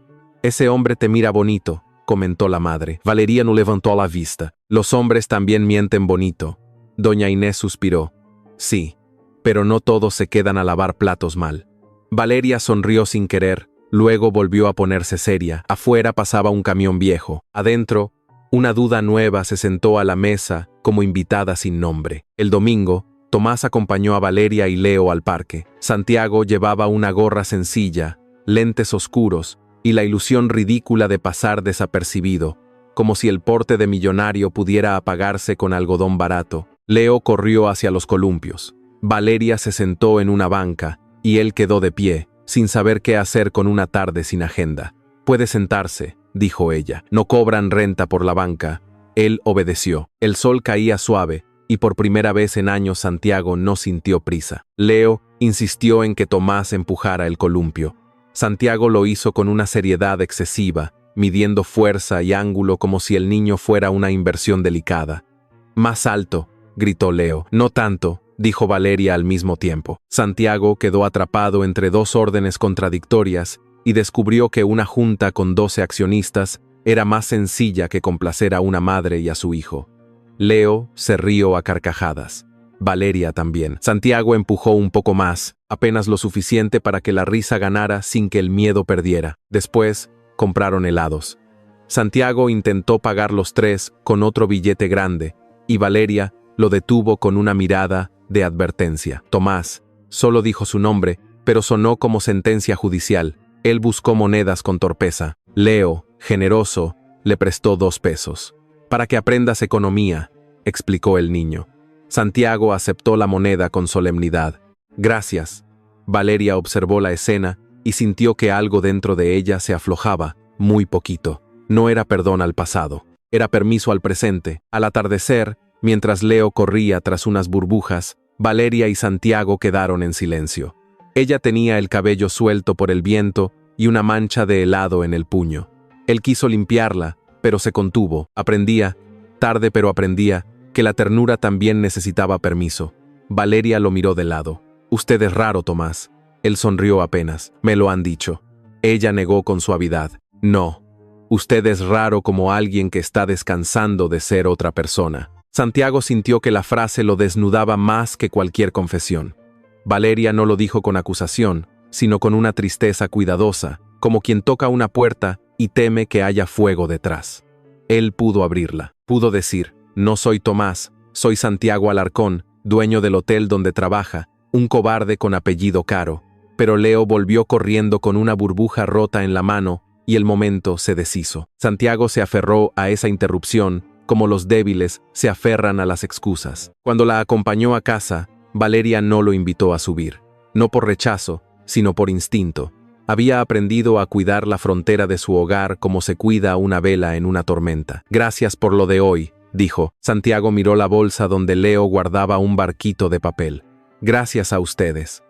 «Ese hombre te mira bonito», comentó la madre. Valeria no levantó la vista. «Los hombres también mienten bonito». Doña Inés suspiró. «Sí, pero no todos se quedan a lavar platos mal». Valeria sonrió sin querer, luego volvió a ponerse seria. Afuera pasaba un camión viejo. Adentro, una duda nueva se sentó a la mesa como invitada sin nombre. El domingo, Tomás acompañó a Valeria y Leo al parque. Santiago llevaba una gorra sencilla, lentes oscuros y la ilusión ridícula de pasar desapercibido, como si el porte de millonario pudiera apagarse con algodón barato. Leo corrió hacia los columpios. Valeria se sentó en una banca y él quedó de pie, sin saber qué hacer con una tarde sin agenda. «Puede sentarse», dijo ella. «No cobran renta por la banca». Él obedeció. El sol caía suave, y por primera vez en años Santiago no sintió prisa. Leo insistió en que Tomás empujara el columpio. Santiago lo hizo con una seriedad excesiva, midiendo fuerza y ángulo como si el niño fuera una inversión delicada. «Más alto», gritó Leo. «No tanto», dijo Valeria al mismo tiempo. Santiago quedó atrapado entre dos órdenes contradictorias y descubrió que una junta con 12 accionistas era más sencilla que complacer a una madre y a su hijo. Leo se rió a carcajadas. Valeria también. Santiago empujó un poco más, apenas lo suficiente para que la risa ganara sin que el miedo perdiera. Después, compraron helados. Santiago intentó pagar los 3 con otro billete grande, y Valeria lo detuvo con una mirada de advertencia. Tomás solo dijo su nombre, pero sonó como sentencia judicial. Él buscó monedas con torpeza. Leo, generoso, le prestó 2 pesos. «Para que aprendas economía», explicó el niño. Santiago aceptó la moneda con solemnidad. «Gracias». Valeria observó la escena y sintió que algo dentro de ella se aflojaba, muy poquito. No era perdón al pasado, era permiso al presente. Al atardecer, mientras Leo corría tras unas burbujas, Valeria y Santiago quedaron en silencio. Ella tenía el cabello suelto por el viento y una mancha de helado en el puño. Él quiso limpiarla, pero se contuvo. Aprendía, tarde pero aprendía, que la ternura también necesitaba permiso. Valeria lo miró de lado. «Usted es raro, Tomás». Él sonrió apenas. «Me lo han dicho». Ella negó con suavidad. «No. Usted es raro como alguien que está descansando de ser otra persona». Santiago sintió que la frase lo desnudaba más que cualquier confesión. Valeria no lo dijo con acusación, sino con una tristeza cuidadosa, como quien toca una puerta y teme que haya fuego detrás. Él pudo abrirla. Pudo decir: «No soy Tomás, soy Santiago Alarcón, dueño del hotel donde trabaja, un cobarde con apellido Caro». Pero Leo volvió corriendo con una burbuja rota en la mano y el momento se deshizo. Santiago se aferró a esa interrupción como los débiles se aferran a las excusas. Cuando la acompañó a casa, Valeria no lo invitó a subir. No por rechazo, sino por instinto. Había aprendido a cuidar la frontera de su hogar como se cuida una vela en una tormenta. «Gracias por lo de hoy», dijo. Santiago miró la bolsa donde Leo guardaba un barquito de papel. Gracias a ustedes.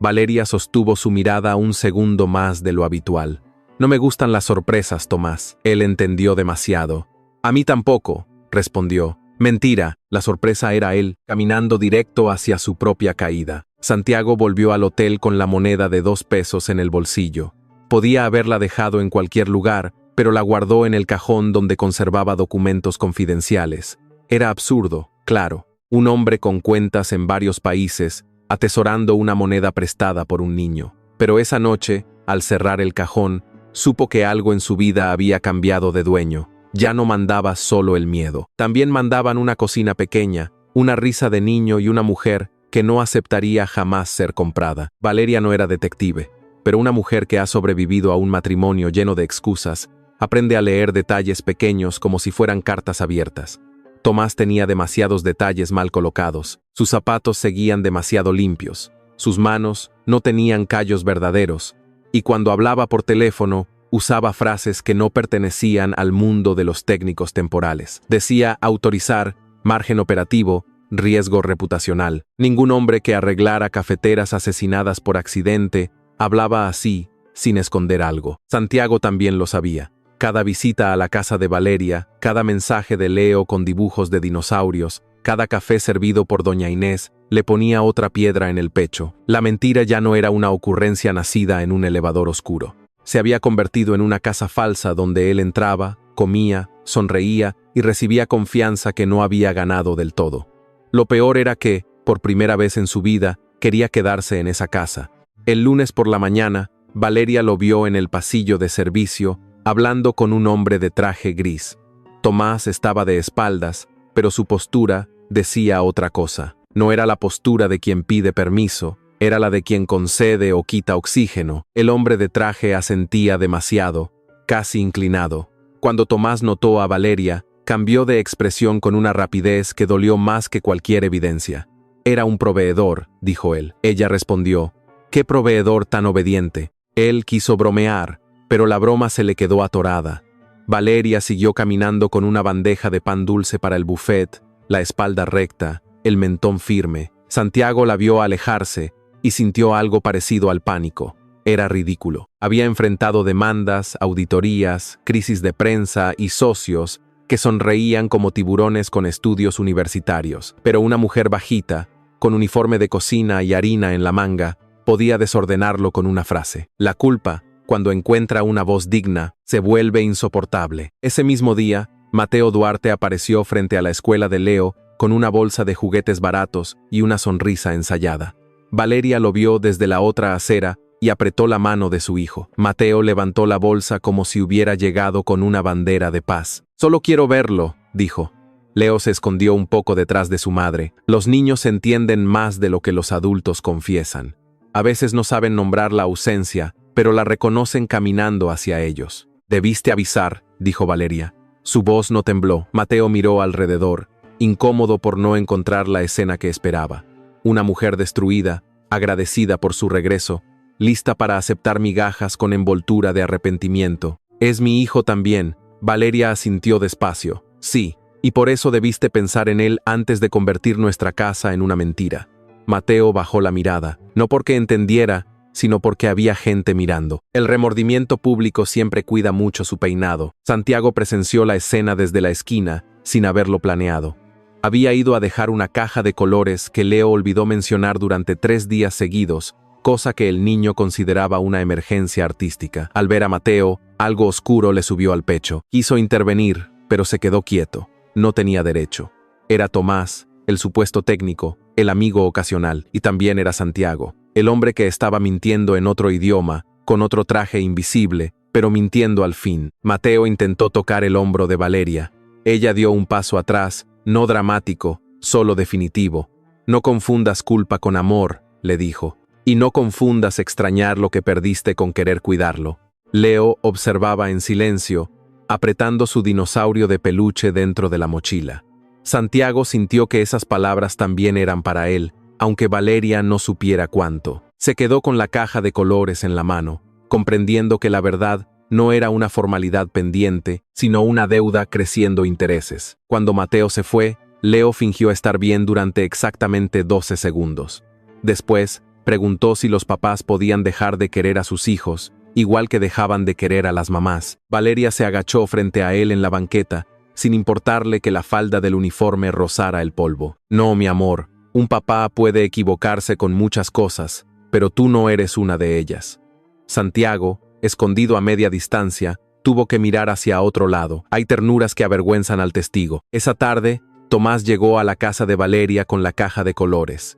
Valeria sostuvo su mirada un segundo más de lo habitual. No me gustan las sorpresas, Tomás. Él entendió demasiado. A mí tampoco, respondió. Mentira, la sorpresa era él, caminando directo hacia su propia caída. Santiago volvió al hotel con la moneda de 2 pesos en el bolsillo. Podía haberla dejado en cualquier lugar, pero la guardó en el cajón donde conservaba documentos confidenciales. Era absurdo, claro. Un hombre con cuentas en varios países, atesorando una moneda prestada por un niño. Pero esa noche, al cerrar el cajón, supo que algo en su vida había cambiado de dueño. Ya no mandaba solo el miedo. También mandaban una cocina pequeña, una risa de niño y una mujer que no aceptaría jamás ser comprada. Valeria no era detective, pero una mujer que ha sobrevivido a un matrimonio lleno de excusas, aprende a leer detalles pequeños como si fueran cartas abiertas. Tomás tenía demasiados detalles mal colocados, sus zapatos seguían demasiado limpios, sus manos no tenían callos verdaderos, y cuando hablaba por teléfono, usaba frases que no pertenecían al mundo de los técnicos temporales. Decía autorizar, margen operativo, riesgo reputacional. Ningún hombre que arreglara cafeteras asesinadas por accidente hablaba así, sin esconder algo. Santiago también lo sabía. Cada visita a la casa de Valeria, cada mensaje de Leo con dibujos de dinosaurios, cada café servido por doña Inés, le ponía otra piedra en el pecho. La mentira ya no era una ocurrencia nacida en un elevador oscuro. Se había convertido en una casa falsa donde él entraba, comía, sonreía y recibía confianza que no había ganado del todo. Lo peor era que, por primera vez en su vida, quería quedarse en esa casa. El lunes por la mañana, Valeria lo vio en el pasillo de servicio, hablando con un hombre de traje gris. Tomás estaba de espaldas, pero su postura decía otra cosa. No era la postura de quien pide permiso, era la de quien concede o quita oxígeno. El hombre de traje asentía demasiado, casi inclinado. Cuando Tomás notó a Valeria, cambió de expresión con una rapidez que dolió más que cualquier evidencia. Era un proveedor, dijo él. Ella respondió, ¿qué proveedor tan obediente? Él quiso bromear, pero la broma se le quedó atorada. Valeria siguió caminando con una bandeja de pan dulce para el buffet, la espalda recta, el mentón firme. Santiago la vio alejarse y sintió algo parecido al pánico. Era ridículo. Había enfrentado demandas, auditorías, crisis de prensa y socios que sonreían como tiburones con estudios universitarios. Pero una mujer bajita, con uniforme de cocina y harina en la manga, podía desordenarlo con una frase. La culpa, cuando encuentra una voz digna, se vuelve insoportable. Ese mismo día, Mateo Duarte apareció frente a la escuela de Leo con una bolsa de juguetes baratos y una sonrisa ensayada. Valeria lo vio desde la otra acera y apretó la mano de su hijo. Mateo levantó la bolsa como si hubiera llegado con una bandera de paz. «Solo quiero verlo», dijo. Leo se escondió un poco detrás de su madre. Los niños entienden más de lo que los adultos confiesan. A veces no saben nombrar la ausencia, pero la reconocen caminando hacia ellos. «Debiste avisar», dijo Valeria. Su voz no tembló. Mateo miró alrededor, incómodo por no encontrar la escena que esperaba. Una mujer destruida, agradecida por su regreso, lista para aceptar migajas con envoltura de arrepentimiento. «Es mi hijo también», Valeria asintió despacio. «Sí, y por eso debiste pensar en él antes de convertir nuestra casa en una mentira». Mateo bajó la mirada, no porque entendiera, sino porque había gente mirando. El remordimiento público siempre cuida mucho su peinado. Santiago presenció la escena desde la esquina, sin haberlo planeado. Había ido a dejar una caja de colores que Leo olvidó mencionar durante 3 días seguidos, cosa que el niño consideraba una emergencia artística. Al ver a Mateo, algo oscuro le subió al pecho. Quiso intervenir, pero se quedó quieto. No tenía derecho. Era Tomás, el supuesto técnico, el amigo ocasional, y también era Santiago, el hombre que estaba mintiendo en otro idioma, con otro traje invisible, pero mintiendo al fin. Mateo intentó tocar el hombro de Valeria. Ella dio un paso atrás, no dramático, solo definitivo. «No confundas culpa con amor», le dijo, «y no confundas extrañar lo que perdiste con querer cuidarlo». Leo observaba en silencio, apretando su dinosaurio de peluche dentro de la mochila. Santiago sintió que esas palabras también eran para él, aunque Valeria no supiera cuánto. Se quedó con la caja de colores en la mano, comprendiendo que la verdad no era una formalidad pendiente, sino una deuda creciendo intereses. Cuando Mateo se fue, Leo fingió estar bien durante exactamente 12 segundos. Después, preguntó si los papás podían dejar de querer a sus hijos, igual que dejaban de querer a las mamás. Valeria se agachó frente a él en la banqueta, sin importarle que la falda del uniforme rozara el polvo. No, mi amor, un papá puede equivocarse con muchas cosas, pero tú no eres una de ellas. Santiago, escondido a media distancia, tuvo que mirar hacia otro lado. Hay ternuras que avergüenzan al testigo. Esa tarde, Tomás llegó a la casa de Valeria con la caja de colores.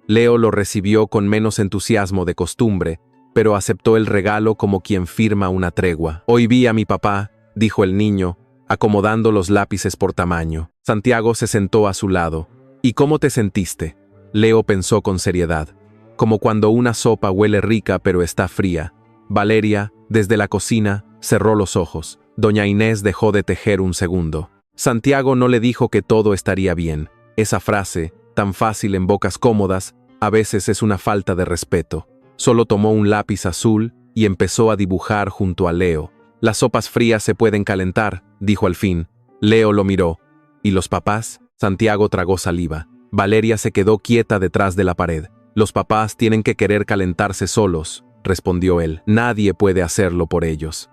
Leo lo recibió con menos entusiasmo de costumbre, pero aceptó el regalo como quien firma una tregua. Hoy vi a mi papá, dijo el niño, acomodando los lápices por tamaño. Santiago se sentó a su lado. ¿Y cómo te sentiste? Leo pensó con seriedad. Como cuando una sopa huele rica pero está fría. Valeria, desde la cocina, cerró los ojos. Doña Inés dejó de tejer un segundo. Santiago no le dijo que todo estaría bien. Esa frase, tan fácil en bocas cómodas, a veces es una falta de respeto. Solo tomó un lápiz azul y empezó a dibujar junto a Leo. Las sopas frías se pueden calentar, dijo al fin. Leo lo miró. ¿Y los papás? Santiago tragó saliva. Valeria se quedó quieta detrás de la pared. Los papás tienen que querer calentarse solos, respondió él. Nadie puede hacerlo por ellos.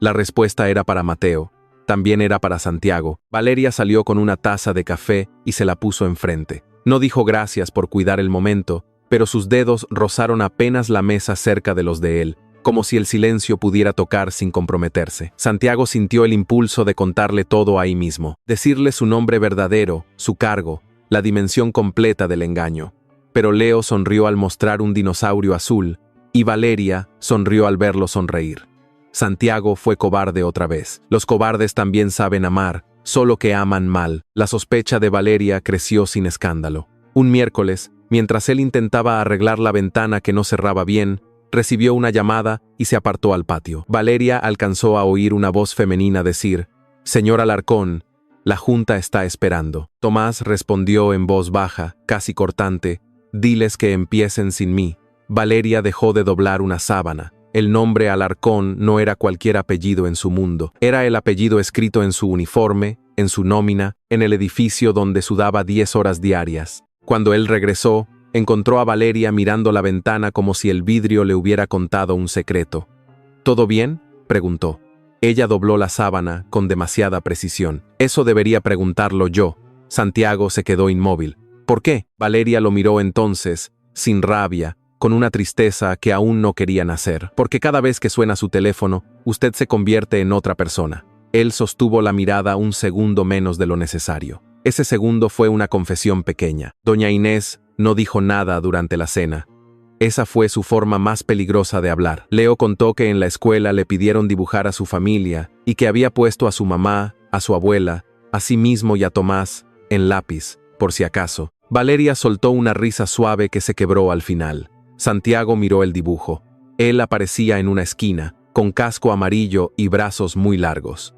La respuesta era para Mateo. También era para Santiago. Valeria salió con una taza de café y se la puso enfrente. No dijo gracias por cuidar el momento, pero sus dedos rozaron apenas la mesa cerca de los de él, como si el silencio pudiera tocar sin comprometerse. Santiago sintió el impulso de contarle todo ahí mismo, decirle su nombre verdadero, su cargo, la dimensión completa del engaño. Pero Leo sonrió al mostrar un dinosaurio azul, y Valeria sonrió al verlo sonreír. Santiago fue cobarde otra vez. Los cobardes también saben amar, solo que aman mal. La sospecha de Valeria creció sin escándalo. Un miércoles, mientras él intentaba arreglar la ventana que no cerraba bien, recibió una llamada y se apartó al patio. Valeria alcanzó a oír una voz femenina decir: «Señor Alarcón, la junta está esperando». Tomás respondió en voz baja, casi cortante: «Diles que empiecen sin mí». Valeria dejó de doblar una sábana. El nombre Alarcón no era cualquier apellido en su mundo. Era el apellido escrito en su uniforme, en su nómina, en el edificio donde sudaba 10 horas diarias. Cuando él regresó, encontró a Valeria mirando la ventana como si el vidrio le hubiera contado un secreto. ¿Todo bien?, preguntó. Ella dobló la sábana con demasiada precisión. Eso debería preguntarlo yo. Santiago se quedó inmóvil. ¿Por qué? Valeria lo miró entonces, sin rabia, con una tristeza que aún no quería nacer. Porque cada vez que suena su teléfono, usted se convierte en otra persona. Él sostuvo la mirada un segundo menos de lo necesario. Ese segundo fue una confesión pequeña. Doña Inés no dijo nada durante la cena. Esa fue su forma más peligrosa de hablar. Leo contó que en la escuela le pidieron dibujar a su familia y que había puesto a su mamá, a su abuela, a sí mismo y a Tomás en lápiz, por si acaso. Valeria soltó una risa suave que se quebró al final. Santiago miró el dibujo. Él aparecía en una esquina, con casco amarillo y brazos muy largos.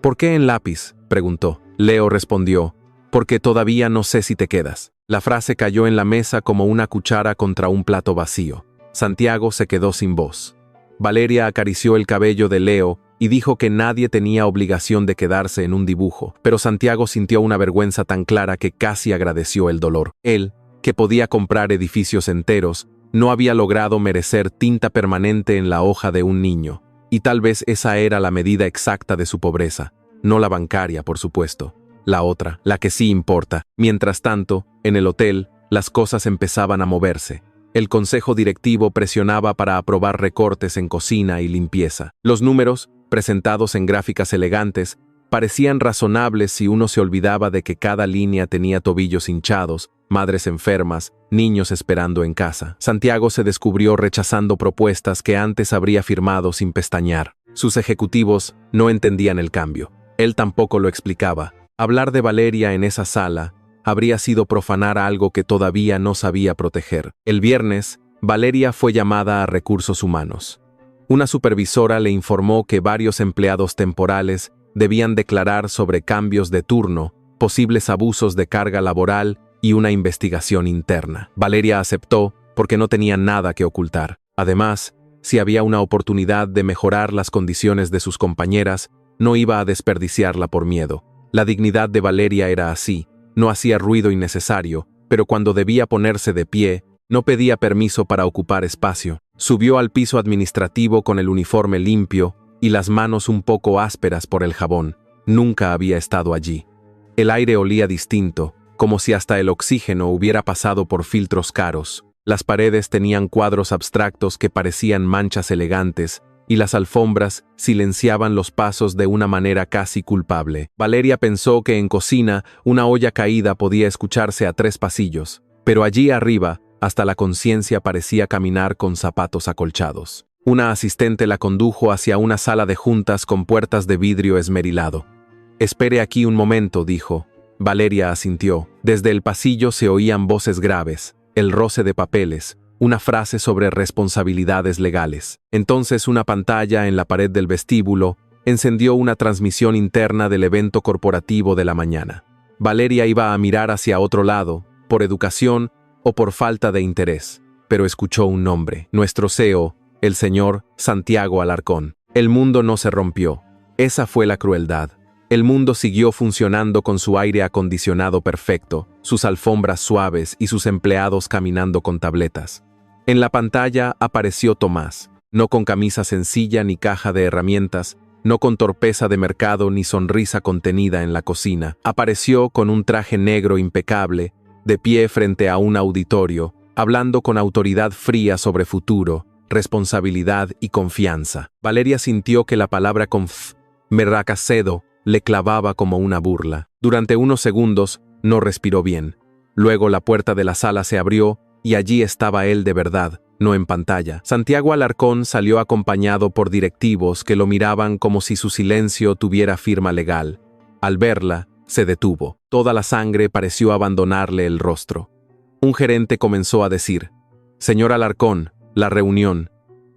¿Por qué en lápiz?, preguntó. Leo respondió: «Porque todavía no sé si te quedas». La frase cayó en la mesa como una cuchara contra un plato vacío. Santiago se quedó sin voz. Valeria acarició el cabello de Leo y dijo que nadie tenía obligación de quedarse en un dibujo, pero Santiago sintió una vergüenza tan clara que casi agradeció el dolor. Él, que podía comprar edificios enteros, no había logrado merecer tinta permanente en la hoja de un niño, y tal vez esa era la medida exacta de su pobreza, no la bancaria, por supuesto. La otra, la que sí importa. Mientras tanto, en el hotel, las cosas empezaban a moverse. El consejo directivo presionaba para aprobar recortes en cocina y limpieza. Los números, presentados en gráficas elegantes, parecían razonables si uno se olvidaba de que cada línea tenía tobillos hinchados, madres enfermas, niños esperando en casa. Santiago se descubrió rechazando propuestas que antes habría firmado sin pestañear. Sus ejecutivos no entendían el cambio. Él tampoco lo explicaba. Hablar de Valeria en esa sala habría sido profanar algo que todavía no sabía proteger. El viernes, Valeria fue llamada a Recursos Humanos. Una supervisora le informó que varios empleados temporales debían declarar sobre cambios de turno, posibles abusos de carga laboral y una investigación interna. Valeria aceptó porque no tenía nada que ocultar. Además, Si había una oportunidad de mejorar las condiciones de sus compañeras, no iba a desperdiciarla por miedo. La dignidad de Valeria era así, no hacía ruido innecesario, pero cuando debía ponerse de pie, no pedía permiso para ocupar espacio. Subió al piso administrativo con el uniforme limpio y las manos un poco ásperas por el jabón. Nunca había estado allí. El aire olía distinto, como si hasta el oxígeno hubiera pasado por filtros caros. Las paredes tenían cuadros abstractos que parecían manchas elegantes, y las alfombras silenciaban los pasos de una manera casi culpable. Valeria pensó que en cocina una olla caída podía escucharse a 3 pasillos, pero allí arriba hasta la conciencia parecía caminar con zapatos acolchados. Una asistente la condujo hacia una sala de juntas con puertas de vidrio esmerilado. «Espere aquí un momento», dijo. Valeria asintió. Desde el pasillo se oían voces graves, el roce de papeles, una frase sobre responsabilidades legales. Entonces una pantalla en la pared del vestíbulo encendió una transmisión interna del evento corporativo de la mañana. Valeria iba a mirar hacia otro lado, por educación o por falta de interés, pero escuchó un nombre, nuestro CEO, el señor Santiago Alarcón. El mundo no se rompió. Esa fue la crueldad. El mundo siguió funcionando con su aire acondicionado perfecto, sus alfombras suaves y sus empleados caminando con tabletas. En la pantalla apareció Tomás, no con camisa sencilla ni caja de herramientas, no con torpeza de mercado ni sonrisa contenida en la cocina. Apareció con un traje negro impecable, de pie frente a un auditorio, hablando con autoridad fría sobre futuro, responsabilidad y confianza. Valeria sintió que la palabra merracacedo le clavaba como una burla. Durante unos segundos no respiró bien. Luego la puerta de la sala se abrió y allí estaba él de verdad, no en pantalla. Santiago Alarcón salió acompañado por directivos que lo miraban como si su silencio tuviera firma legal. Al verla, se detuvo. Toda la sangre pareció abandonarle el rostro. Un gerente comenzó a decir: «Señor Alarcón, la reunión».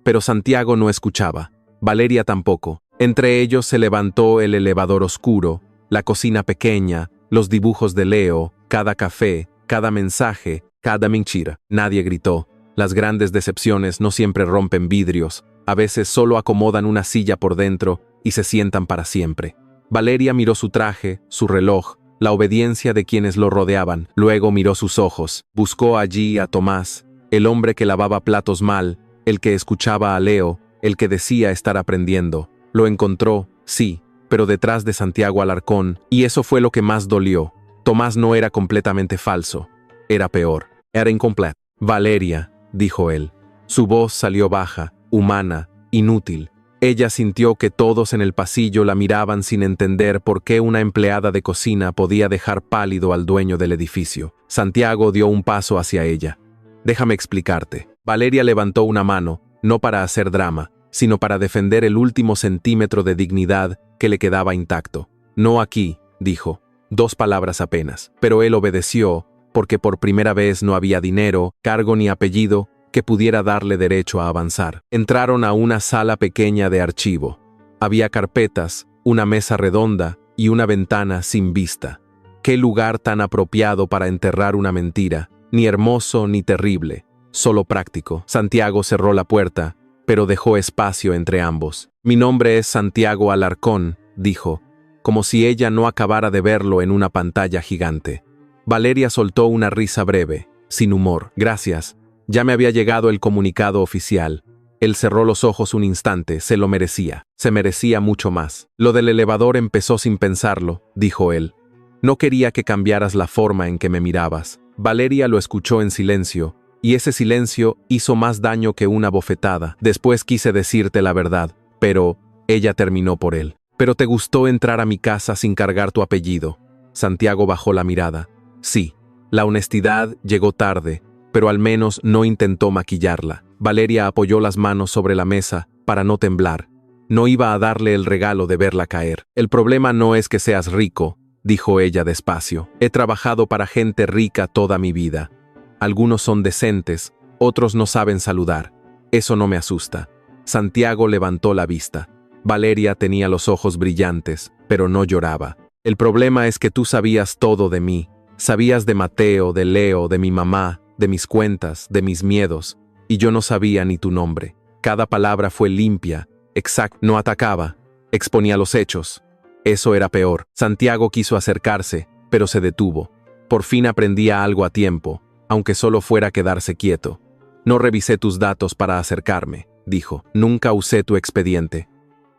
Pero Santiago no escuchaba. Valeria tampoco. Entre ellos se levantó el elevador oscuro, la cocina pequeña, los dibujos de Leo, cada café, cada mensaje, cada mentira. Nadie gritó. Las grandes decepciones no siempre rompen vidrios, a veces solo acomodan una silla por dentro y se sientan para siempre. Valeria miró su traje, su reloj, la obediencia de quienes lo rodeaban. Luego miró sus ojos. Buscó allí a Tomás, el hombre que lavaba platos mal, el que escuchaba a Leo, el que decía estar aprendiendo. Lo encontró, sí, pero detrás de Santiago Alarcón, y eso fue lo que más dolió. Tomás no era completamente falso. Era peor. Era incompleto. «Valeria», dijo él. Su voz salió baja, humana, inútil. Ella sintió que todos en el pasillo la miraban sin entender por qué una empleada de cocina podía dejar pálido al dueño del edificio. Santiago dio un paso hacia ella. «Déjame explicarte». Valeria levantó una mano, no para hacer drama, sino para defender el último centímetro de dignidad que le quedaba intacto. «No aquí», dijo. 2 palabras apenas. Pero él obedeció, porque por primera vez no había dinero, cargo ni apellido que pudiera darle derecho a avanzar. Entraron a una sala pequeña de archivo. Había carpetas, una mesa redonda y una ventana sin vista. Qué lugar tan apropiado para enterrar una mentira, ni hermoso ni terrible, solo práctico. Santiago cerró la puerta, pero dejó espacio entre ambos. «Mi nombre es Santiago Alarcón», dijo, como si ella no acabara de verlo en una pantalla gigante. Valeria soltó una risa breve, sin humor. «Gracias. Ya me había llegado el comunicado oficial». Él cerró los ojos un instante. Se lo merecía. Se merecía mucho más. «Lo del elevador empezó sin pensarlo», dijo él. «No quería que cambiaras la forma en que me mirabas». Valeria lo escuchó en silencio, y ese silencio hizo más daño que una bofetada. «Después quise decirte la verdad, pero…» Ella terminó por él. «Pero te gustó entrar a mi casa sin cargar tu apellido». Santiago bajó la mirada. Sí, la honestidad llegó tarde, pero al menos no intentó maquillarla. Valeria apoyó las manos sobre la mesa para no temblar. No iba a darle el regalo de verla caer. «El problema no es que seas rico», dijo ella despacio. «He trabajado para gente rica toda mi vida. Algunos son decentes, otros no saben saludar. Eso no me asusta». Santiago levantó la vista. Valeria tenía los ojos brillantes, pero no lloraba. «El problema es que tú sabías todo de mí. Sabías de Mateo, de Leo, de mi mamá, de mis cuentas, de mis miedos, y yo no sabía ni tu nombre. Cada palabra fue limpia, exacta, no atacaba, exponía los hechos. Eso era peor. Santiago quiso acercarse, pero se detuvo. Por fin aprendía algo a tiempo, aunque solo fuera quedarse quieto. No revisé tus datos para acercarme, dijo. Nunca usé tu expediente.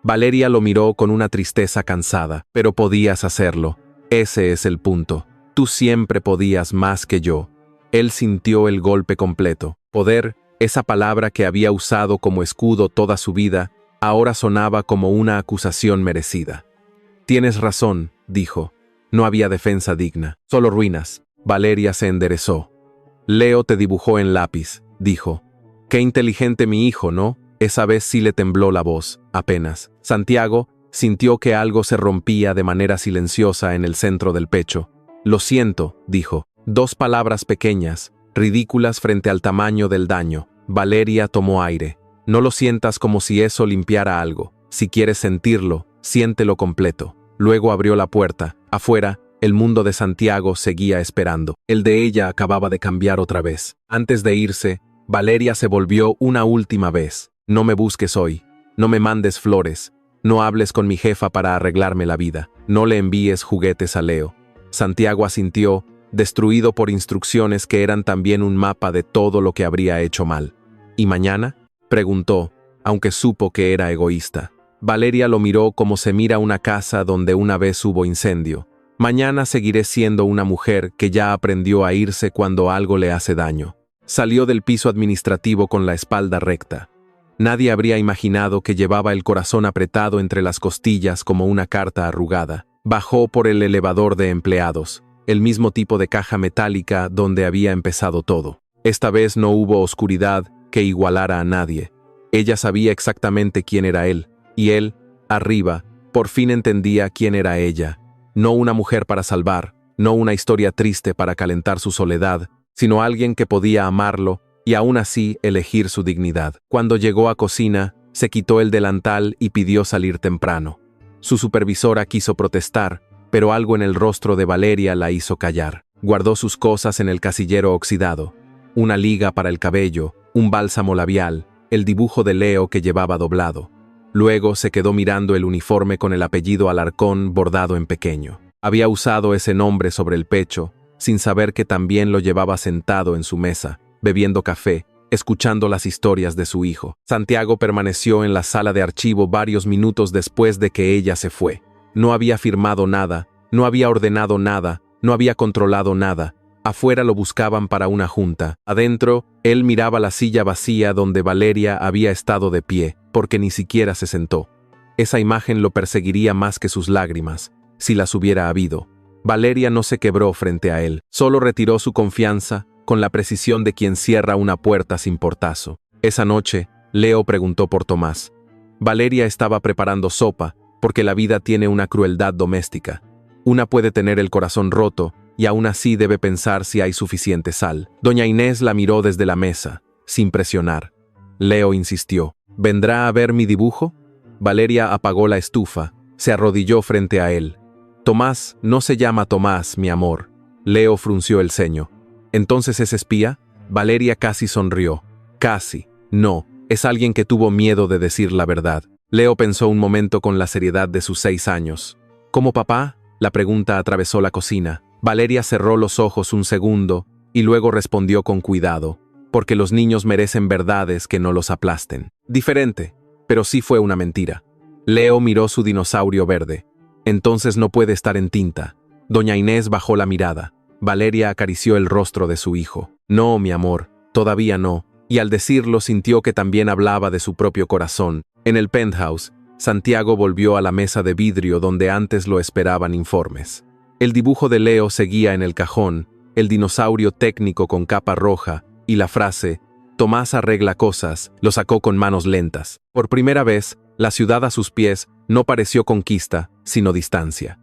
Valeria lo miró con una tristeza cansada. Pero podías hacerlo. Ese es el punto. Tú siempre podías más que yo. Él sintió el golpe completo. Poder, esa palabra que había usado como escudo toda su vida, ahora sonaba como una acusación merecida. Tienes razón, dijo. No había defensa digna, solo ruinas. Valeria se enderezó. Leo te dibujó en lápiz, dijo. Qué inteligente mi hijo, ¿no? Esa vez sí le tembló la voz, apenas. Santiago sintió que algo se rompía de manera silenciosa en el centro del pecho. Lo siento, dijo. 2 palabras pequeñas, ridículas frente al tamaño del daño. Valeria tomó aire. No lo sientas como si eso limpiara algo. Si quieres sentirlo, siéntelo completo. Luego abrió la puerta. Afuera, el mundo de Santiago seguía esperando. El de ella acababa de cambiar otra vez. Antes de irse, Valeria se volvió una última vez. No me busques hoy. No me mandes flores. No hables con mi jefa para arreglarme la vida. No le envíes juguetes a Leo. Santiago asintió, destruido por instrucciones que eran también un mapa de todo lo que habría hecho mal. ¿Y mañana?, preguntó, aunque supo que era egoísta. Valeria lo miró como se mira una casa donde una vez hubo incendio. Mañana seguiré siendo una mujer que ya aprendió a irse cuando algo le hace daño. Salió del piso administrativo con la espalda recta. Nadie habría imaginado que llevaba el corazón apretado entre las costillas como una carta arrugada. Bajó por el elevador de empleados, el mismo tipo de caja metálica donde había empezado todo. Esta vez no hubo oscuridad que igualara a nadie. Ella sabía exactamente quién era él, y él, arriba, por fin entendía quién era ella. No una mujer para salvar, no una historia triste para calentar su soledad, sino alguien que podía amarlo y aún así elegir su dignidad. Cuando llegó a cocina, se quitó el delantal y pidió salir temprano. Su supervisora quiso protestar, pero algo en el rostro de Valeria la hizo callar. Guardó sus cosas en el casillero oxidado. Una liga para el cabello, un bálsamo labial, el dibujo de Leo que llevaba doblado. Luego se quedó mirando el uniforme con el apellido Alarcón bordado en pequeño. Había usado ese nombre sobre el pecho, sin saber que también lo llevaba sentado en su mesa, bebiendo café, escuchando las historias de su hijo. Santiago permaneció en la sala de archivo varios minutos después de que ella se fue. No había firmado nada, no había ordenado nada, no había controlado nada. Afuera lo buscaban para una junta. Adentro, él miraba la silla vacía donde Valeria había estado de pie, porque ni siquiera se sentó. Esa imagen lo perseguiría más que sus lágrimas, si las hubiera habido. Valeria no se quebró frente a él, solo retiró su confianza, con la precisión de quien cierra una puerta sin portazo. Esa noche, Leo preguntó por Tomás. Valeria estaba preparando sopa, porque la vida tiene una crueldad doméstica. Una puede tener el corazón roto, y aún así debe pensar si hay suficiente sal. Doña Inés la miró desde la mesa, sin presionar. Leo insistió. ¿Vendrá a ver mi dibujo? Valeria apagó la estufa, se arrodilló frente a él. Tomás no se llama Tomás, mi amor. Leo frunció el ceño. ¿Entonces es espía? Valeria casi sonrió. Casi. No, es alguien que tuvo miedo de decir la verdad. Leo pensó un momento con la seriedad de sus 6 años. ¿Cómo papá? La pregunta atravesó la cocina. Valeria cerró los ojos un segundo y luego respondió con cuidado, porque los niños merecen verdades que no los aplasten. Diferente, pero sí fue una mentira. Leo miró su dinosaurio verde. Entonces no puede estar en tinta. Doña Inés bajó la mirada. Valeria acarició el rostro de su hijo. No, mi amor, todavía no. Y al decirlo sintió que también hablaba de su propio corazón. En el penthouse, Santiago volvió a la mesa de vidrio donde antes lo esperaban informes. El dibujo de Leo seguía en el cajón, el dinosaurio técnico con capa roja, y la frase, Tomás arregla cosas, lo sacó con manos lentas. Por primera vez, la ciudad a sus pies no pareció conquista, sino distancia.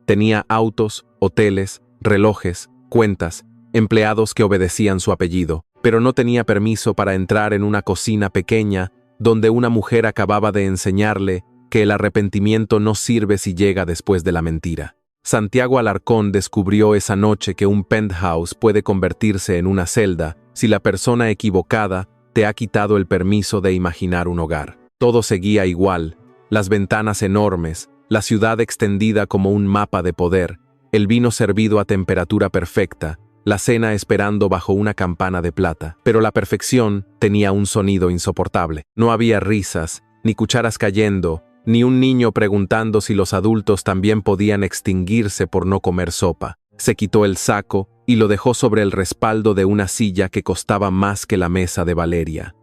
Tenía autos, hoteles, relojes, cuentas, empleados que obedecían su apellido, pero no tenía permiso para entrar en una cocina pequeña donde una mujer acababa de enseñarle que el arrepentimiento no sirve si llega después de la mentira. Santiago Alarcón descubrió esa noche que un penthouse puede convertirse en una celda si la persona equivocada te ha quitado el permiso de imaginar un hogar. Todo seguía igual, las ventanas enormes, la ciudad extendida como un mapa de poder, el vino servido a temperatura perfecta, la cena esperando bajo una campana de plata. Pero la perfección tenía un sonido insoportable. No había risas, ni cucharas cayendo, ni un niño preguntando si los adultos también podían extinguirse por no comer sopa. Se quitó el saco y lo dejó sobre el respaldo de una silla que costaba más que la mesa de Valeria.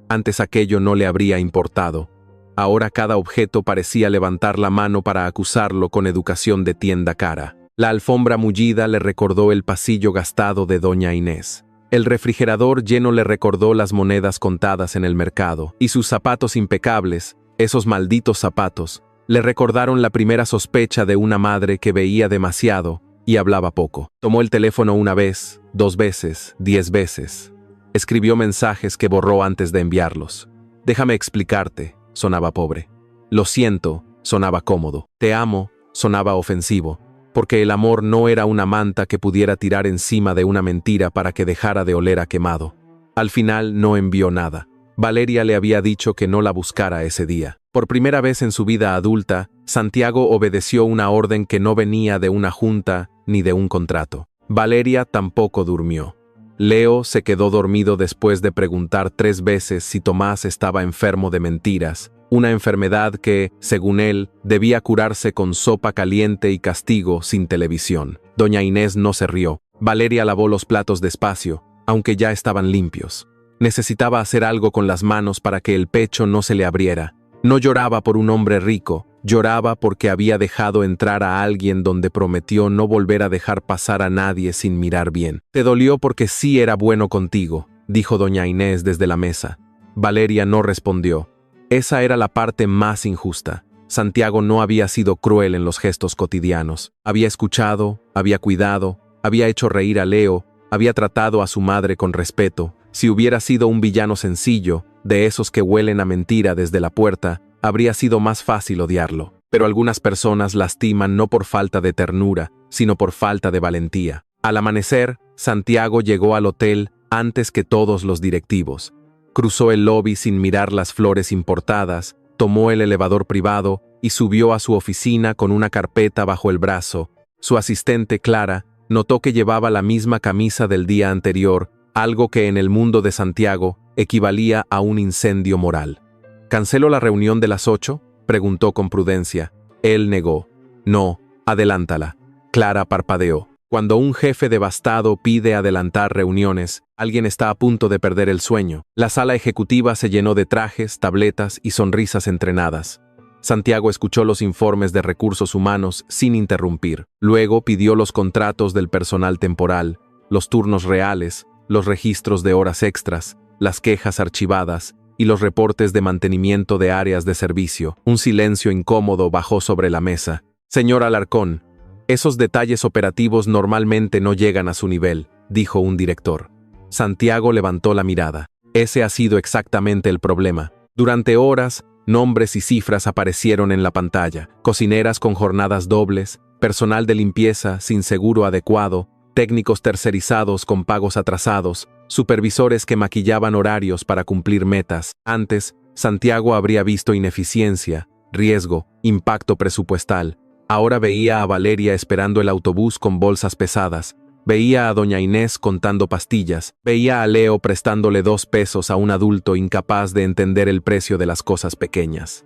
Antes aquello no le habría importado. Ahora cada objeto parecía levantar la mano para acusarlo con educación de tienda cara. La alfombra mullida le recordó el pasillo gastado de doña Inés. El refrigerador lleno le recordó las monedas contadas en el mercado. Y sus zapatos impecables, esos malditos zapatos, le recordaron la primera sospecha de una madre que veía demasiado y hablaba poco. Tomó el teléfono una vez, 2 veces, 10 veces. Escribió mensajes que borró antes de enviarlos. Déjame explicarte, sonaba pobre. Lo siento, sonaba cómodo. Te amo, sonaba ofensivo. Porque el amor no era una manta que pudiera tirar encima de una mentira para que dejara de oler a quemado. Al final no envió nada. Valeria le había dicho que no la buscara ese día. Por primera vez en su vida adulta, Santiago obedeció una orden que no venía de una junta ni de un contrato. Valeria tampoco durmió. Leo se quedó dormido después de preguntar 3 veces si Tomás estaba enfermo de mentiras, una enfermedad que, según él, debía curarse con sopa caliente y castigo sin televisión. Doña Inés no se rió. Valeria lavó los platos despacio, aunque ya estaban limpios. Necesitaba hacer algo con las manos para que el pecho no se le abriera. No lloraba por un hombre rico, lloraba porque había dejado entrar a alguien donde prometió no volver a dejar pasar a nadie sin mirar bien. Te dolió porque sí era bueno contigo, dijo doña Inés desde la mesa. Valeria no respondió. Esa era la parte más injusta. Santiago no había sido cruel en los gestos cotidianos. Había escuchado, había cuidado, había hecho reír a Leo, había tratado a su madre con respeto. Si hubiera sido un villano sencillo, de esos que huelen a mentira desde la puerta, habría sido más fácil odiarlo. Pero algunas personas lastiman no por falta de ternura, sino por falta de valentía. Al amanecer, Santiago llegó al hotel antes que todos los directivos. Cruzó el lobby sin mirar las flores importadas, tomó el elevador privado y subió a su oficina con una carpeta bajo el brazo. Su asistente, Clara, notó que llevaba la misma camisa del día anterior, algo que en el mundo de Santiago equivalía a un incendio moral. ¿Canceló la reunión de las 8? Preguntó con prudencia. Él negó. No, adelántala. Clara parpadeó. Cuando un jefe devastado pide adelantar reuniones, alguien está a punto de perder el sueño. La sala ejecutiva se llenó de trajes, tabletas y sonrisas entrenadas. Santiago escuchó los informes de recursos humanos sin interrumpir. Luego pidió los contratos del personal temporal, los turnos reales, los registros de horas extras, las quejas archivadas y los reportes de mantenimiento de áreas de servicio. Un silencio incómodo bajó sobre la mesa. Señor Alarcón, esos detalles operativos normalmente no llegan a su nivel, dijo un director. Santiago levantó la mirada. Ese ha sido exactamente el problema. Durante horas, nombres y cifras aparecieron en la pantalla. Cocineras con jornadas dobles, personal de limpieza sin seguro adecuado, técnicos tercerizados con pagos atrasados, supervisores que maquillaban horarios para cumplir metas. Antes, Santiago habría visto ineficiencia, riesgo, impacto presupuestal. Ahora veía a Valeria esperando el autobús con bolsas pesadas. Veía a doña Inés contando pastillas. Veía a Leo prestándole 2 pesos a un adulto incapaz de entender el precio de las cosas pequeñas.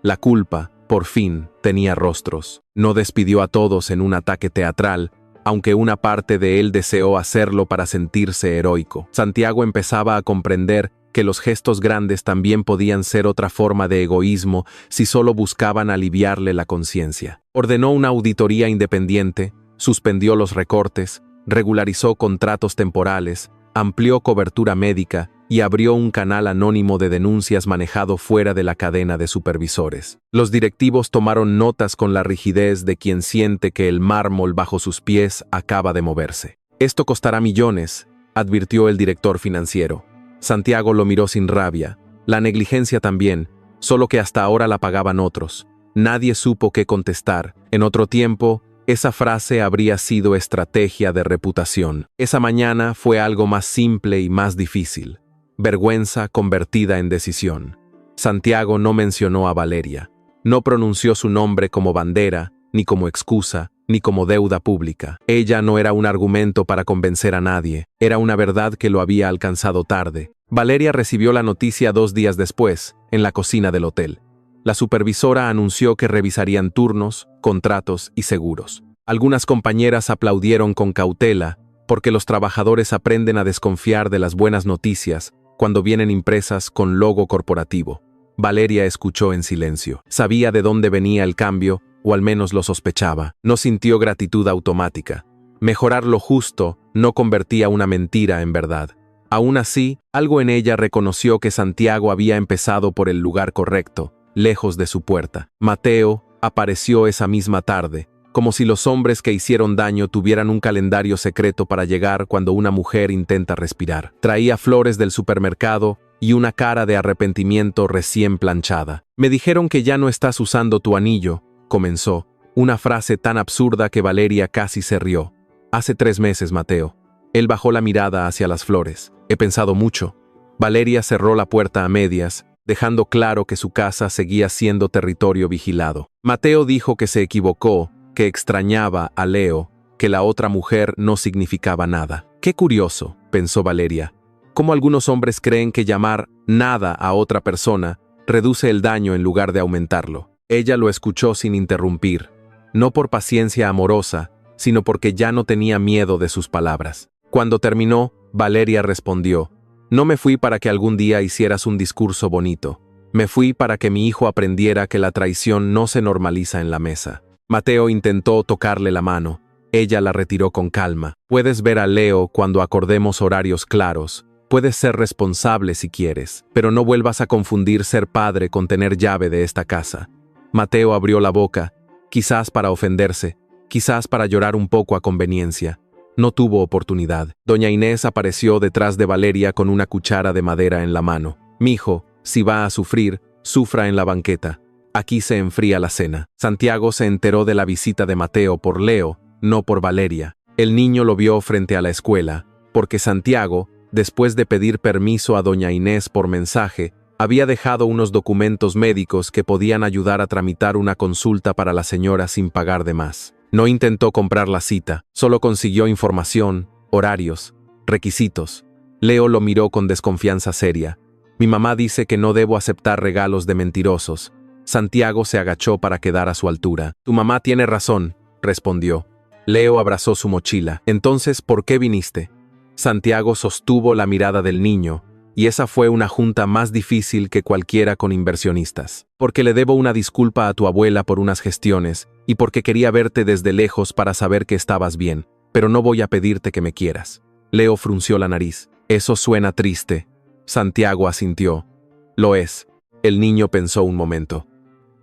La culpa, por fin, tenía rostros. No despidió a todos en un ataque teatral, aunque una parte de él deseó hacerlo para sentirse heroico. Santiago empezaba a comprender que los gestos grandes también podían ser otra forma de egoísmo si solo buscaban aliviarle la conciencia. Ordenó una auditoría independiente, suspendió los recortes, regularizó contratos temporales, amplió cobertura médica y abrió un canal anónimo de denuncias manejado fuera de la cadena de supervisores. Los directivos tomaron notas con la rigidez de quien siente que el mármol bajo sus pies acaba de moverse. Esto costará millones, advirtió el director financiero. Santiago lo miró sin rabia. La negligencia también, solo que hasta ahora la pagaban otros. Nadie supo qué contestar. En otro tiempo, esa frase habría sido estrategia de reputación. Esa mañana fue algo más simple y más difícil. vergüenza convertida en decisión. Santiago no mencionó a Valeria. No pronunció su nombre como bandera, ni como excusa, ni como deuda pública. Ella no era un argumento para convencer a nadie, era una verdad que lo había alcanzado tarde. Valeria recibió la noticia 2 días después, en la cocina del hotel. La supervisora anunció que revisarían turnos, contratos y seguros. Algunas compañeras aplaudieron con cautela, porque los trabajadores aprenden a desconfiar de las buenas noticias cuando vienen impresas con logo corporativo. Valeria escuchó en silencio. Sabía de dónde venía el cambio, o al menos lo sospechaba. No sintió gratitud automática. Mejorar lo justo no convertía una mentira en verdad. Aún así, algo en ella reconoció que Santiago había empezado por el lugar correcto, lejos de su puerta. Mateo apareció esa misma tarde, como si los hombres que hicieron daño tuvieran un calendario secreto para llegar cuando una mujer intenta respirar. Traía flores del supermercado y una cara de arrepentimiento recién planchada. «Me dijeron que ya no estás usando tu anillo», comenzó, una frase tan absurda que Valeria casi se rió. «Hace 3 meses, Mateo». Él bajó la mirada hacia las flores. «He pensado mucho». Valeria cerró la puerta a medias, dejando claro que su casa seguía siendo territorio vigilado. Mateo dijo que se equivocó, que extrañaba a Leo, que la otra mujer no significaba nada. «Qué curioso», pensó Valeria. «Cómo algunos hombres creen que llamar nada a otra persona reduce el daño en lugar de aumentarlo». Ella lo escuchó sin interrumpir, no por paciencia amorosa, sino porque ya no tenía miedo de sus palabras. Cuando terminó, Valeria respondió: «No me fui para que algún día hicieras un discurso bonito. Me fui para que mi hijo aprendiera que la traición no se normaliza en la mesa». Mateo intentó tocarle la mano. Ella la retiró con calma. «Puedes ver a Leo cuando acordemos horarios claros. Puedes ser responsable si quieres, pero no vuelvas a confundir ser padre con tener llave de esta casa». Mateo abrió la boca, quizás para ofenderse, quizás para llorar un poco a conveniencia. No tuvo oportunidad. Doña Inés apareció detrás de Valeria con una cuchara de madera en la mano. «Mijo, si va a sufrir, sufra en la banqueta. Aquí se enfría la cena». Santiago se enteró de la visita de Mateo por Leo, no por Valeria. El niño lo vio frente a la escuela, porque Santiago, después de pedir permiso a doña Inés por mensaje, había dejado unos documentos médicos que podían ayudar a tramitar una consulta para la señora sin pagar de más. No intentó comprar la cita, solo consiguió información, horarios, requisitos. Leo lo miró con desconfianza seria. «Mi mamá dice que no debo aceptar regalos de mentirosos». Santiago se agachó para quedar a su altura. «Tu mamá tiene razón», respondió. Leo abrazó su mochila. «Entonces, ¿por qué viniste?» Santiago sostuvo la mirada del niño, y esa fue una junta más difícil que cualquiera con inversionistas. «Porque le debo una disculpa a tu abuela por unas gestiones, y porque quería verte desde lejos para saber que estabas bien, pero no voy a pedirte que me quieras». Leo frunció la nariz. «Eso suena triste». Santiago asintió. «Lo es». El niño pensó un momento.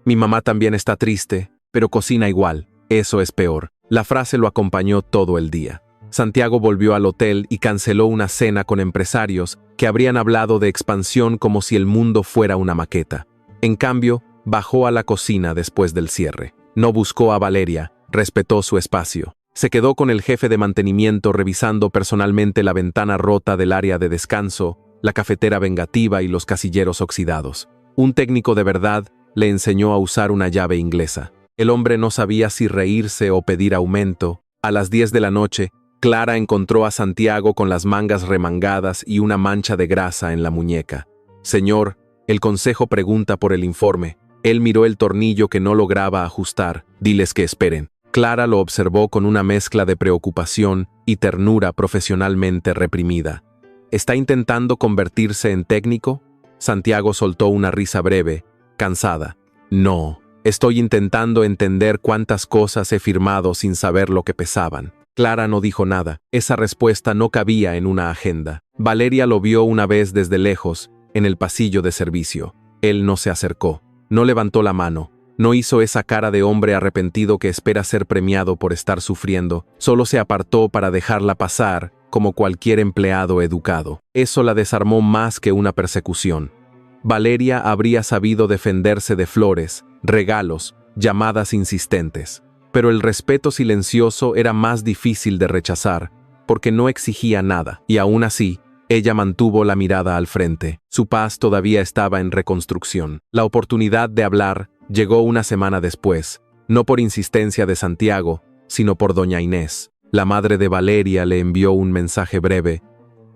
«Mi mamá también está triste, pero cocina igual. Eso es peor». La frase lo acompañó todo el día. Santiago volvió al hotel y canceló una cena con empresarios que habrían hablado de expansión como si el mundo fuera una maqueta. En cambio, bajó a la cocina después del cierre. No buscó a Valeria, respetó su espacio. Se quedó con el jefe de mantenimiento revisando personalmente la ventana rota del área de descanso, la cafetera vengativa y los casilleros oxidados. Un técnico de verdad le enseñó a usar una llave inglesa. El hombre no sabía si reírse o pedir aumento. A las 10 de la noche, Clara encontró a Santiago con las mangas remangadas y una mancha de grasa en la muñeca. «Señor, el consejo pregunta por el informe». Él miró el tornillo que no lograba ajustar. «Diles que esperen». Clara lo observó con una mezcla de preocupación y ternura profesionalmente reprimida. «¿Está intentando convertirse en técnico?» Santiago soltó una risa breve, cansada. «No, estoy intentando entender cuántas cosas he firmado sin saber lo que pesaban». Clara no dijo nada. Esa respuesta no cabía en una agenda. Valeria lo vio una vez desde lejos, en el pasillo de servicio. Él no se acercó, no levantó la mano, no hizo esa cara de hombre arrepentido que espera ser premiado por estar sufriendo, solo se apartó para dejarla pasar, como cualquier empleado educado. Eso la desarmó más que una persecución. Valeria habría sabido defenderse de flores, regalos, llamadas insistentes. Pero el respeto silencioso era más difícil de rechazar, porque no exigía nada, y aún así, Ella mantuvo la mirada al frente. Su paz todavía estaba en reconstrucción. La oportunidad de hablar llegó una semana después, no por insistencia de Santiago, sino por doña Inés. La madre de Valeria le envió un mensaje breve.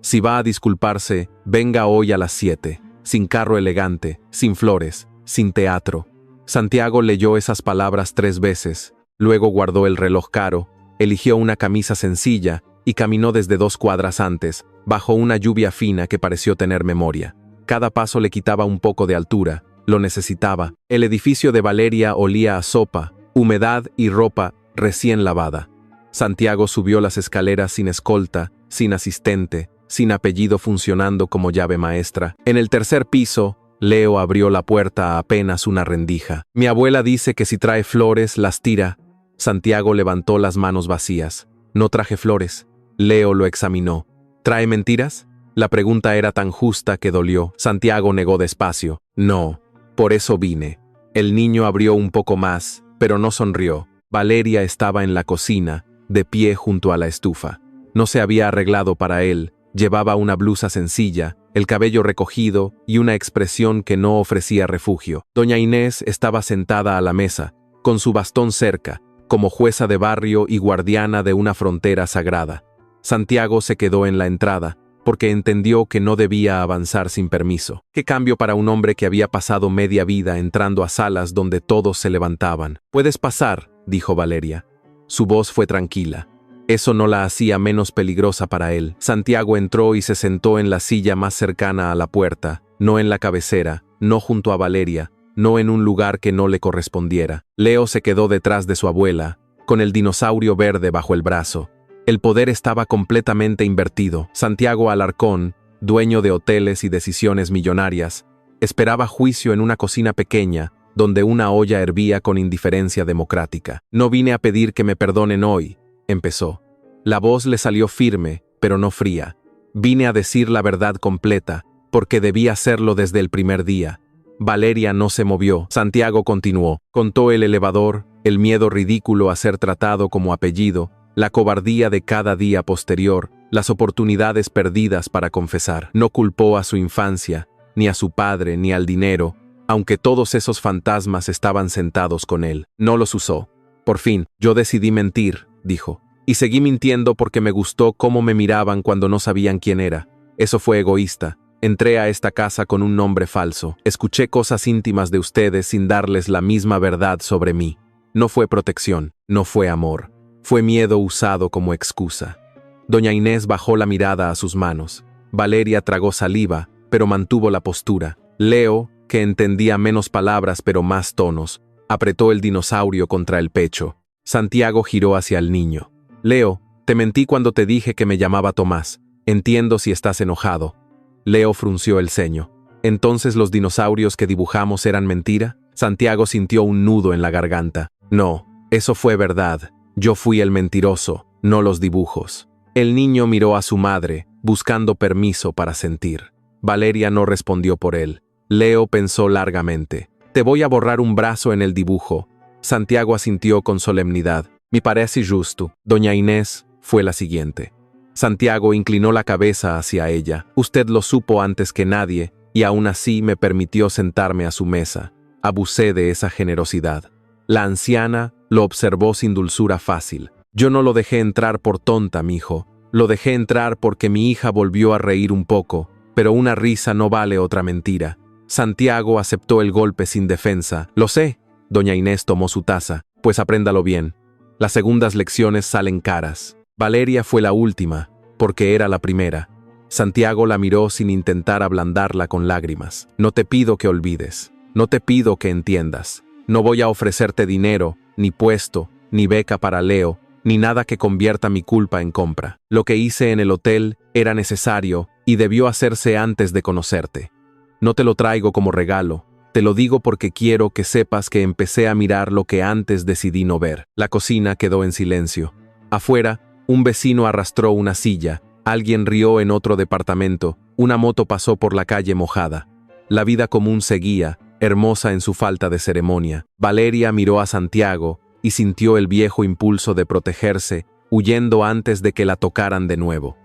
Si va a disculparse, venga hoy a las 7, sin carro elegante, sin flores, sin teatro. Santiago leyó esas palabras 3 veces, luego guardó el reloj caro, eligió una camisa sencilla y caminó desde 2 cuadras antes, bajo una lluvia fina que pareció tener memoria. Cada paso le quitaba un poco de altura, lo necesitaba. El edificio de Valeria olía a sopa, humedad y ropa recién lavada. Santiago subió las escaleras sin escolta, sin asistente, sin apellido funcionando como llave maestra. En el 3er piso, Leo abrió la puerta a apenas una rendija. Mi abuela dice que si trae flores, las tira. Santiago levantó las manos vacías. No traje flores. Leo lo examinó. ¿Trae mentiras? La pregunta era tan justa que dolió. Santiago negó despacio. No, por eso vine. El niño abrió un poco más, pero no sonrió. Valeria estaba en la cocina, de pie junto a la estufa. No se había arreglado para él. Llevaba una blusa sencilla, el cabello recogido y una expresión que no ofrecía refugio. Doña Inés estaba sentada a la mesa, con su bastón cerca, como jueza de barrio y guardiana de una frontera sagrada. Santiago se quedó en la entrada, porque entendió que no debía avanzar sin permiso. Qué cambio para un hombre que había pasado media vida entrando a salas donde todos se levantaban. «Puedes pasar», dijo Valeria. Su voz fue tranquila. Eso no la hacía menos peligrosa para él. Santiago entró y se sentó en la silla más cercana a la puerta, no en la cabecera, no junto a Valeria, no en un lugar que no le correspondiera. Leo se quedó detrás de su abuela, con el dinosaurio verde bajo el brazo. El poder estaba completamente invertido. Santiago Alarcón, dueño de hoteles y decisiones millonarias, esperaba juicio en una cocina pequeña, donde una olla hervía con indiferencia democrática. «No vine a pedir que me perdonen hoy», empezó. La voz le salió firme, pero no fría. «Vine a decir la verdad completa, porque debía hacerlo desde el primer día». Valeria no se movió. Santiago continuó. Contó el elevador, el miedo ridículo a ser tratado como apellido, la cobardía de cada día posterior, las oportunidades perdidas para confesar. No culpó a su infancia, ni a su padre, ni al dinero, aunque todos esos fantasmas estaban sentados con él. No los usó. Por fin, yo decidí mentir, dijo. Y seguí mintiendo porque me gustó cómo me miraban cuando no sabían quién era. Eso fue egoísta. Entré a esta casa con un nombre falso. Escuché cosas íntimas de ustedes sin darles la misma verdad sobre mí. No fue protección, no fue amor. Fue miedo usado como excusa. Doña Inés bajó la mirada a sus manos. Valeria tragó saliva, pero mantuvo la postura. Leo, que entendía menos palabras pero más tonos, apretó el dinosaurio contra el pecho. Santiago giró hacia el niño. «Leo, te mentí cuando te dije que me llamaba Tomás. Entiendo si estás enojado». Leo frunció el ceño. «¿Entonces los dinosaurios que dibujamos eran mentira?» Santiago sintió un nudo en la garganta. «No, eso fue verdad. Yo fui el mentiroso, no los dibujos». El niño miró a su madre, buscando permiso para sentir. Valeria no respondió por él. Leo pensó largamente. «Te voy a borrar un brazo en el dibujo». Santiago asintió con solemnidad. «Me parece justo». Doña Inés fue la siguiente. Santiago inclinó la cabeza hacia ella. «Usted lo supo antes que nadie, y aún así me permitió sentarme a su mesa. Abusé de esa generosidad». La anciana lo observó sin dulzura fácil. «Yo no lo dejé entrar por tonta, mijo. Lo dejé entrar porque mi hija volvió a reír un poco, pero una risa no vale otra mentira». Santiago aceptó el golpe sin defensa. «Lo sé». Doña Inés tomó su taza. «Pues apréndalo bien. Las segundas lecciones salen caras». Valeria fue la última, porque era la primera. Santiago la miró sin intentar ablandarla con lágrimas. «No te pido que olvides. No te pido que entiendas. No voy a ofrecerte dinero, ni puesto, ni beca para Leo, ni nada que convierta mi culpa en compra. Lo que hice en el hotel era necesario y debió hacerse antes de conocerte. No te lo traigo como regalo, te lo digo porque quiero que sepas que empecé a mirar lo que antes decidí no ver». La cocina quedó en silencio. Afuera, un vecino arrastró una silla, alguien rió en otro departamento, una moto pasó por la calle mojada. La vida común seguía, hermosa en su falta de ceremonia. Valeria miró a Santiago y sintió el viejo impulso de protegerse, huyendo antes de que la tocaran de nuevo.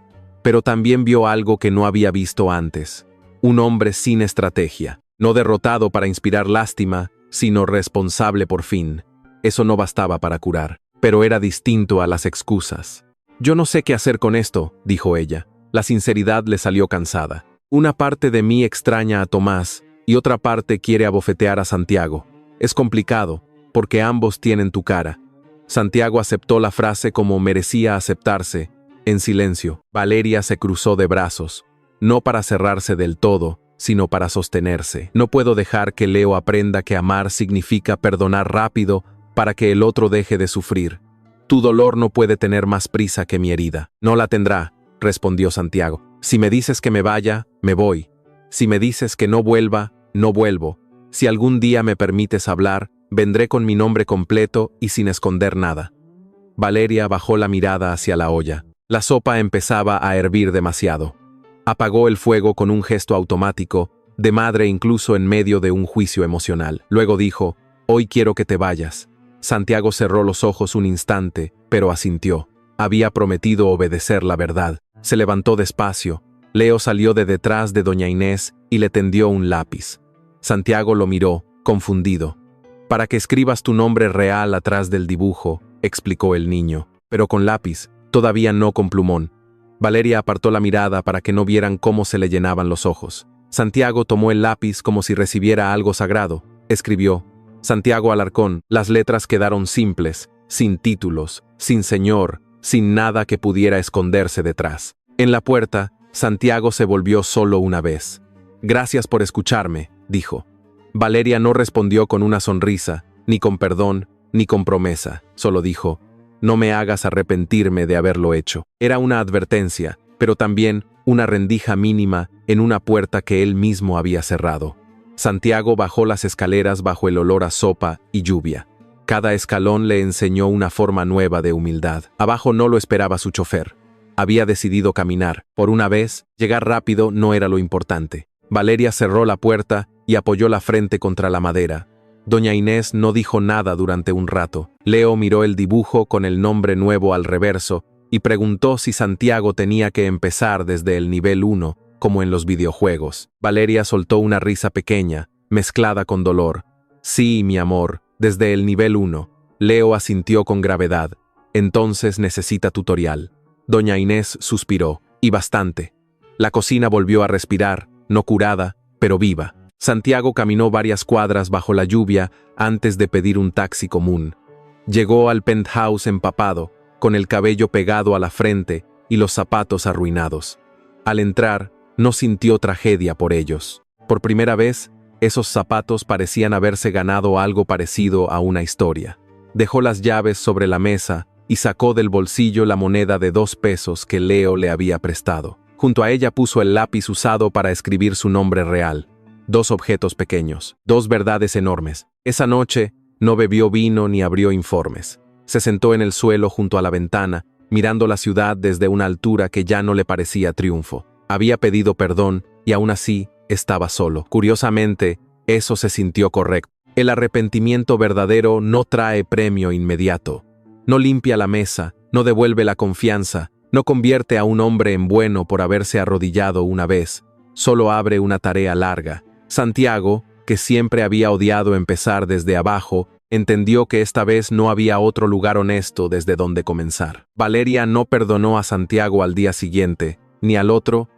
pero también vio algo que no había visto antes. Un hombre sin estrategia, no derrotado para inspirar lástima, sino responsable por fin. Eso no bastaba para curar, pero era distinto a las excusas. «Yo no sé qué hacer con esto», dijo ella. La sinceridad le salió cansada. «Una parte de mí extraña a Tomás y otra parte quiere abofetear a Santiago. Es complicado, porque ambos tienen tu cara». Santiago aceptó la frase como merecía aceptarse, en silencio. Valeria se cruzó de brazos, no para cerrarse del todo, sino para sostenerse. «No puedo dejar que Leo aprenda que amar significa perdonar rápido para que el otro deje de sufrir. Tu dolor no puede tener más prisa que mi herida». «No la tendrá», respondió Santiago. «Si me dices que me vaya, me voy. Si me dices que no vuelva, no vuelvo. Si algún día me permites hablar, vendré con mi nombre completo y sin esconder nada». Valeria bajó la mirada hacia la olla. La sopa empezaba a hervir demasiado. Apagó el fuego con un gesto automático, de madre incluso en medio de un juicio emocional. Luego dijo: «Hoy quiero que te vayas». Santiago cerró los ojos un instante, pero asintió. Había prometido obedecer la verdad. Se levantó despacio. Leo salió de detrás de doña Inés y le tendió un lápiz. Santiago lo miró, confundido. «Para que escribas tu nombre real atrás del dibujo», explicó el niño, pero con lápiz, todavía no con plumón. Valeria apartó la mirada para que no vieran cómo se le llenaban los ojos. Santiago tomó el lápiz como si recibiera algo sagrado. Escribió: «Santiago Alarcón». Las letras quedaron simples, sin títulos, sin señor, sin nada que pudiera esconderse detrás. En la puerta, Santiago se volvió solo una vez. «Gracias por escucharme», dijo. Valeria no respondió con una sonrisa, ni con perdón, ni con promesa. Solo dijo: «No me hagas arrepentirme de haberlo hecho». Era una advertencia, pero también una rendija mínima en una puerta que él mismo había cerrado. Santiago bajó las escaleras bajo el olor a sopa y lluvia. Cada escalón le enseñó una forma nueva de humildad. Abajo no lo esperaba su chofer. Había decidido caminar. Por una vez, llegar rápido no era lo importante. Valeria cerró la puerta y apoyó la frente contra la madera. Doña Inés no dijo nada durante un rato. Leo miró el dibujo con el nombre nuevo al reverso y preguntó si Santiago tenía que empezar desde el nivel 1, como en los videojuegos. Valeria soltó una risa pequeña, mezclada con dolor. «Sí, mi amor, desde el nivel 1. Leo asintió con gravedad. «Entonces necesita tutorial». Doña Inés suspiró, y bastante. La cocina volvió a respirar, no curada, pero viva. Santiago caminó varias cuadras bajo la lluvia antes de pedir un taxi común. Llegó al penthouse empapado, con el cabello pegado a la frente y los zapatos arruinados. Al entrar, no sintió tragedia por ellos. Por primera vez, esos zapatos parecían haberse ganado algo parecido a una historia. Dejó las llaves sobre la mesa y sacó del bolsillo la moneda de 2 pesos que Leo le había prestado. Junto a ella puso el lápiz usado para escribir su nombre real. 2 objetos pequeños, 2 verdades enormes. Esa noche, no bebió vino ni abrió informes. Se sentó en el suelo junto a la ventana, mirando la ciudad desde una altura que ya no le parecía triunfo. Había pedido perdón y aún así estaba solo. Curiosamente, eso se sintió correcto. El arrepentimiento verdadero no trae premio inmediato. No limpia la mesa, no devuelve la confianza, no convierte a un hombre en bueno por haberse arrodillado una vez. Solo abre una tarea larga. Santiago, que siempre había odiado empezar desde abajo, entendió que esta vez no había otro lugar honesto desde donde comenzar. Valeria no perdonó a Santiago al día siguiente, ni al otro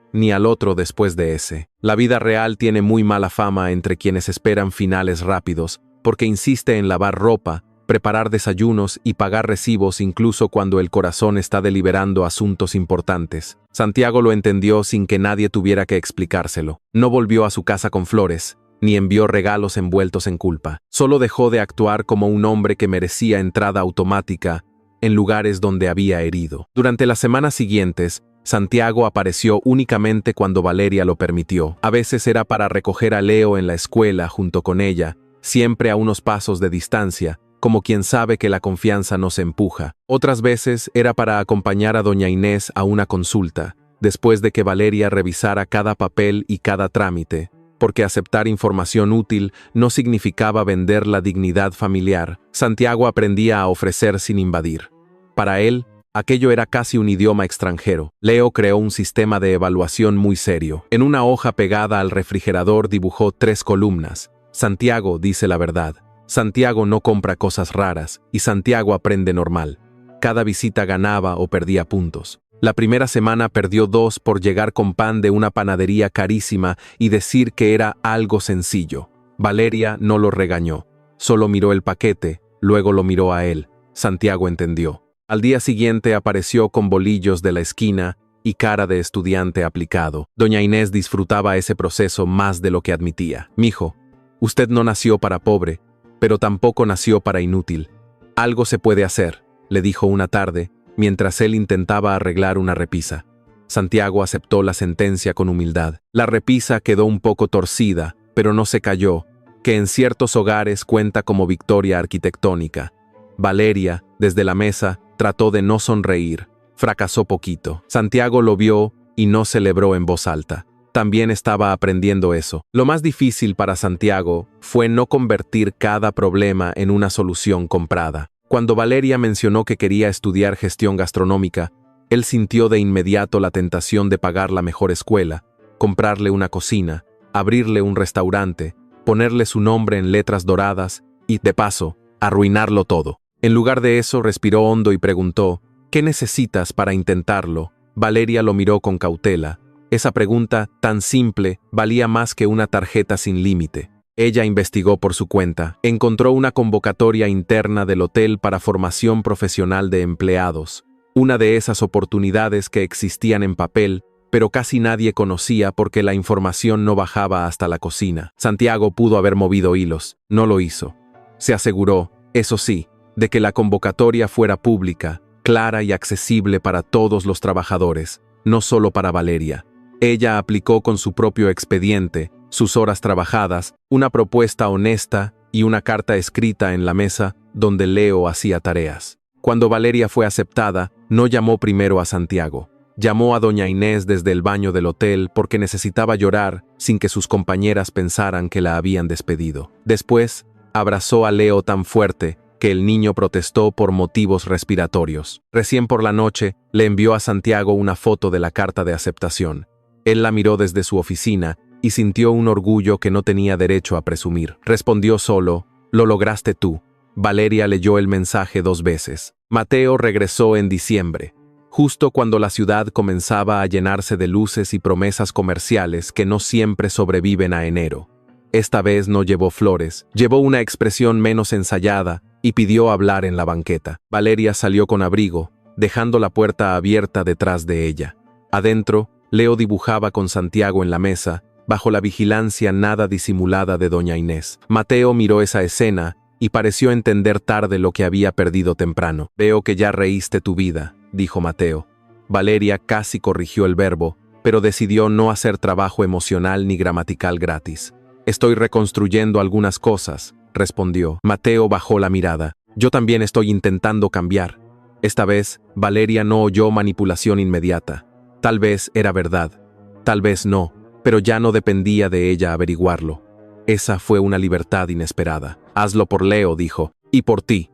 después de ese. La vida real tiene muy mala fama entre quienes esperan finales rápidos, porque insiste en lavar ropa, preparar desayunos y pagar recibos incluso cuando el corazón está deliberando asuntos importantes. Santiago lo entendió sin que nadie tuviera que explicárselo. No volvió a su casa con flores, ni envió regalos envueltos en culpa. Solo dejó de actuar como un hombre que merecía entrada automática en lugares donde había herido. Durante las semanas siguientes, Santiago apareció únicamente cuando Valeria lo permitió. A veces era para recoger a Leo en la escuela junto con ella, siempre a unos pasos de distancia, como quien sabe que la confianza no se empuja. Otras veces era para acompañar a doña Inés a una consulta, después de que Valeria revisara cada papel y cada trámite, porque aceptar información útil no significaba vender la dignidad familiar. Santiago aprendía a ofrecer sin invadir. Para él, Aquello era casi un idioma extranjero. Leo creó un sistema de evaluación muy serio. En una hoja pegada al refrigerador dibujó 3 columnas. Santiago dice la verdad. Santiago no compra cosas raras y Santiago aprende normal. Cada visita ganaba o perdía puntos. La primera semana perdió 2 por llegar con pan de una panadería carísima y decir que era algo sencillo. Valeria no lo regañó. Solo miró el paquete, luego lo miró a él. Santiago entendió. Al día siguiente apareció con bolillos de la esquina y cara de estudiante aplicado. Doña Inés disfrutaba ese proceso más de lo que admitía. «Mijo, usted no nació para pobre, pero tampoco nació para inútil. Algo se puede hacer», le dijo una tarde, mientras él intentaba arreglar una repisa. Santiago aceptó la sentencia con humildad. La repisa quedó un poco torcida, pero no se cayó, que en ciertos hogares cuenta como victoria arquitectónica. Valeria, desde la mesa, trató de no sonreír. Fracasó poquito. Santiago lo vio y no celebró en voz alta. También estaba aprendiendo eso. Lo más difícil para Santiago fue no convertir cada problema en una solución comprada. Cuando Valeria mencionó que quería estudiar gestión gastronómica, él sintió de inmediato la tentación de pagar la mejor escuela, comprarle una cocina, abrirle un restaurante, ponerle su nombre en letras doradas y, de paso, arruinarlo todo. En lugar de eso, respiró hondo y preguntó, «¿Qué necesitas para intentarlo?». Valeria lo miró con cautela. Esa pregunta, tan simple, valía más que una tarjeta sin límite. Ella investigó por su cuenta. Encontró una convocatoria interna del hotel para formación profesional de empleados. Una de esas oportunidades que existían en papel, pero casi nadie conocía porque la información no bajaba hasta la cocina. Santiago pudo haber movido hilos. No lo hizo. Se aseguró, eso sí, de que la convocatoria fuera pública, clara y accesible para todos los trabajadores, no solo para Valeria. Ella aplicó con su propio expediente, sus horas trabajadas, una propuesta honesta y una carta escrita en la mesa donde Leo hacía tareas. Cuando Valeria fue aceptada, no llamó primero a Santiago. Llamó a doña Inés desde el baño del hotel porque necesitaba llorar sin que sus compañeras pensaran que la habían despedido. Después, abrazó a Leo tan fuerte que el niño protestó por motivos respiratorios. Recién por la noche, le envió a Santiago una foto de la carta de aceptación. Él la miró desde su oficina y sintió un orgullo que no tenía derecho a presumir. Respondió solo, «Lo lograste tú». Valeria leyó el mensaje 2 veces. Mateo regresó en diciembre, justo cuando la ciudad comenzaba a llenarse de luces y promesas comerciales que no siempre sobreviven a enero. Esta vez no llevó flores, llevó una expresión menos ensayada y pidió hablar en la banqueta. Valeria salió con abrigo, dejando la puerta abierta detrás de ella. Adentro, Leo dibujaba con Santiago en la mesa, bajo la vigilancia nada disimulada de doña Inés. Mateo miró esa escena y pareció entender tarde lo que había perdido temprano. «Veo que ya reíste tu vida», dijo Mateo. Valeria casi corrigió el verbo, pero decidió no hacer trabajo emocional ni gramatical gratis. «Estoy reconstruyendo algunas cosas», respondió. Mateo bajó la mirada. «Yo también estoy intentando cambiar». Esta vez, Valeria no oyó manipulación inmediata. Tal vez era verdad, tal vez no, pero ya no dependía de ella averiguarlo. Esa fue una libertad inesperada. «Hazlo por Leo», dijo, «y por ti.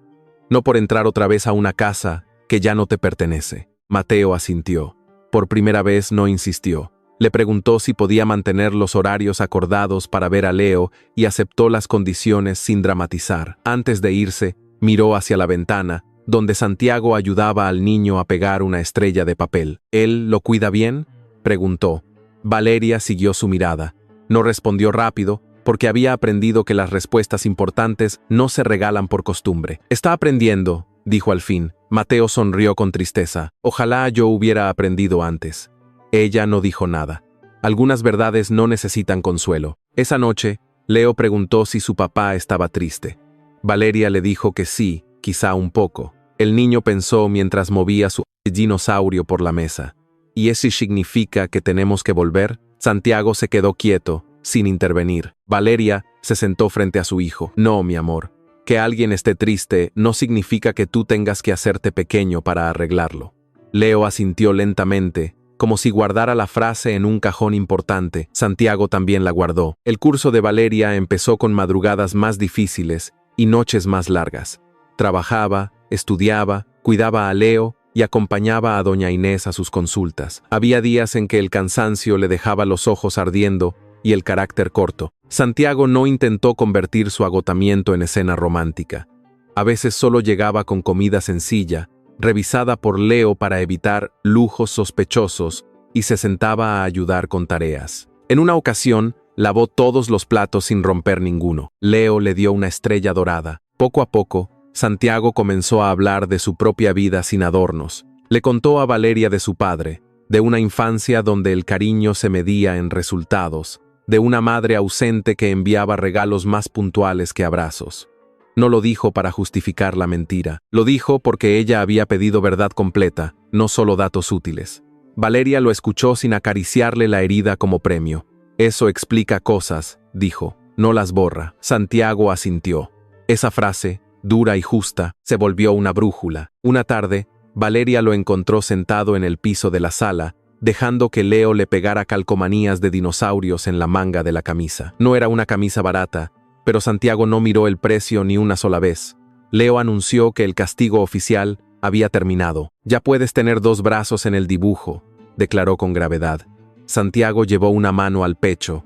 No por entrar otra vez a una casa que ya no te pertenece». Mateo asintió. Por primera vez no insistió. Le preguntó si podía mantener los horarios acordados para ver a Leo y aceptó las condiciones sin dramatizar. Antes de irse, miró hacia la ventana, donde Santiago ayudaba al niño a pegar una estrella de papel. «¿Él lo cuida bien?», preguntó. Valeria siguió su mirada. No respondió rápido, porque había aprendido que las respuestas importantes no se regalan por costumbre. «Está aprendiendo», dijo al fin. Mateo sonrió con tristeza. «Ojalá yo hubiera aprendido antes». Ella no dijo nada. Algunas verdades no necesitan consuelo. Esa noche, Leo preguntó si su papá estaba triste. Valeria le dijo que sí, quizá un poco. El niño pensó mientras movía su dinosaurio por la mesa. ¿Y eso significa que tenemos que volver? Santiago se quedó quieto, sin intervenir. Valeria se sentó frente a su hijo. «No, mi amor. Que alguien esté triste no significa que tú tengas que hacerte pequeño para arreglarlo». Leo asintió lentamente, como si guardara la frase en un cajón importante. Santiago también la guardó. El curso de Valeria empezó con madrugadas más difíciles y noches más largas. Trabajaba, estudiaba, cuidaba a Leo y acompañaba a doña Inés a sus consultas. Había días en que el cansancio le dejaba los ojos ardiendo y el carácter corto. Santiago no intentó convertir su agotamiento en escena romántica. A veces solo llegaba con comida sencilla, revisada por Leo para evitar lujos sospechosos, y se sentaba a ayudar con tareas. En una ocasión, lavó todos los platos sin romper ninguno. Leo le dio una estrella dorada. Poco a poco, Santiago comenzó a hablar de su propia vida sin adornos. Le contó a Valeria de su padre, de una infancia donde el cariño se medía en resultados, de una madre ausente que enviaba regalos más puntuales que abrazos. No lo dijo para justificar la mentira, lo dijo porque ella había pedido verdad completa, no solo datos útiles. Valeria lo escuchó sin acariciarle la herida como premio. Eso explica cosas, dijo, no las borra. Santiago asintió. Esa frase, dura y justa, se volvió una brújula. Una tarde, Valeria lo encontró sentado en el piso de la sala, dejando que Leo le pegara calcomanías de dinosaurios en la manga de la camisa. No era una camisa barata, pero Santiago no miró el precio ni una sola vez. Leo anunció que el castigo oficial había terminado. Ya puedes tener 2 brazos en el dibujo, declaró con gravedad. Santiago llevó una mano al pecho.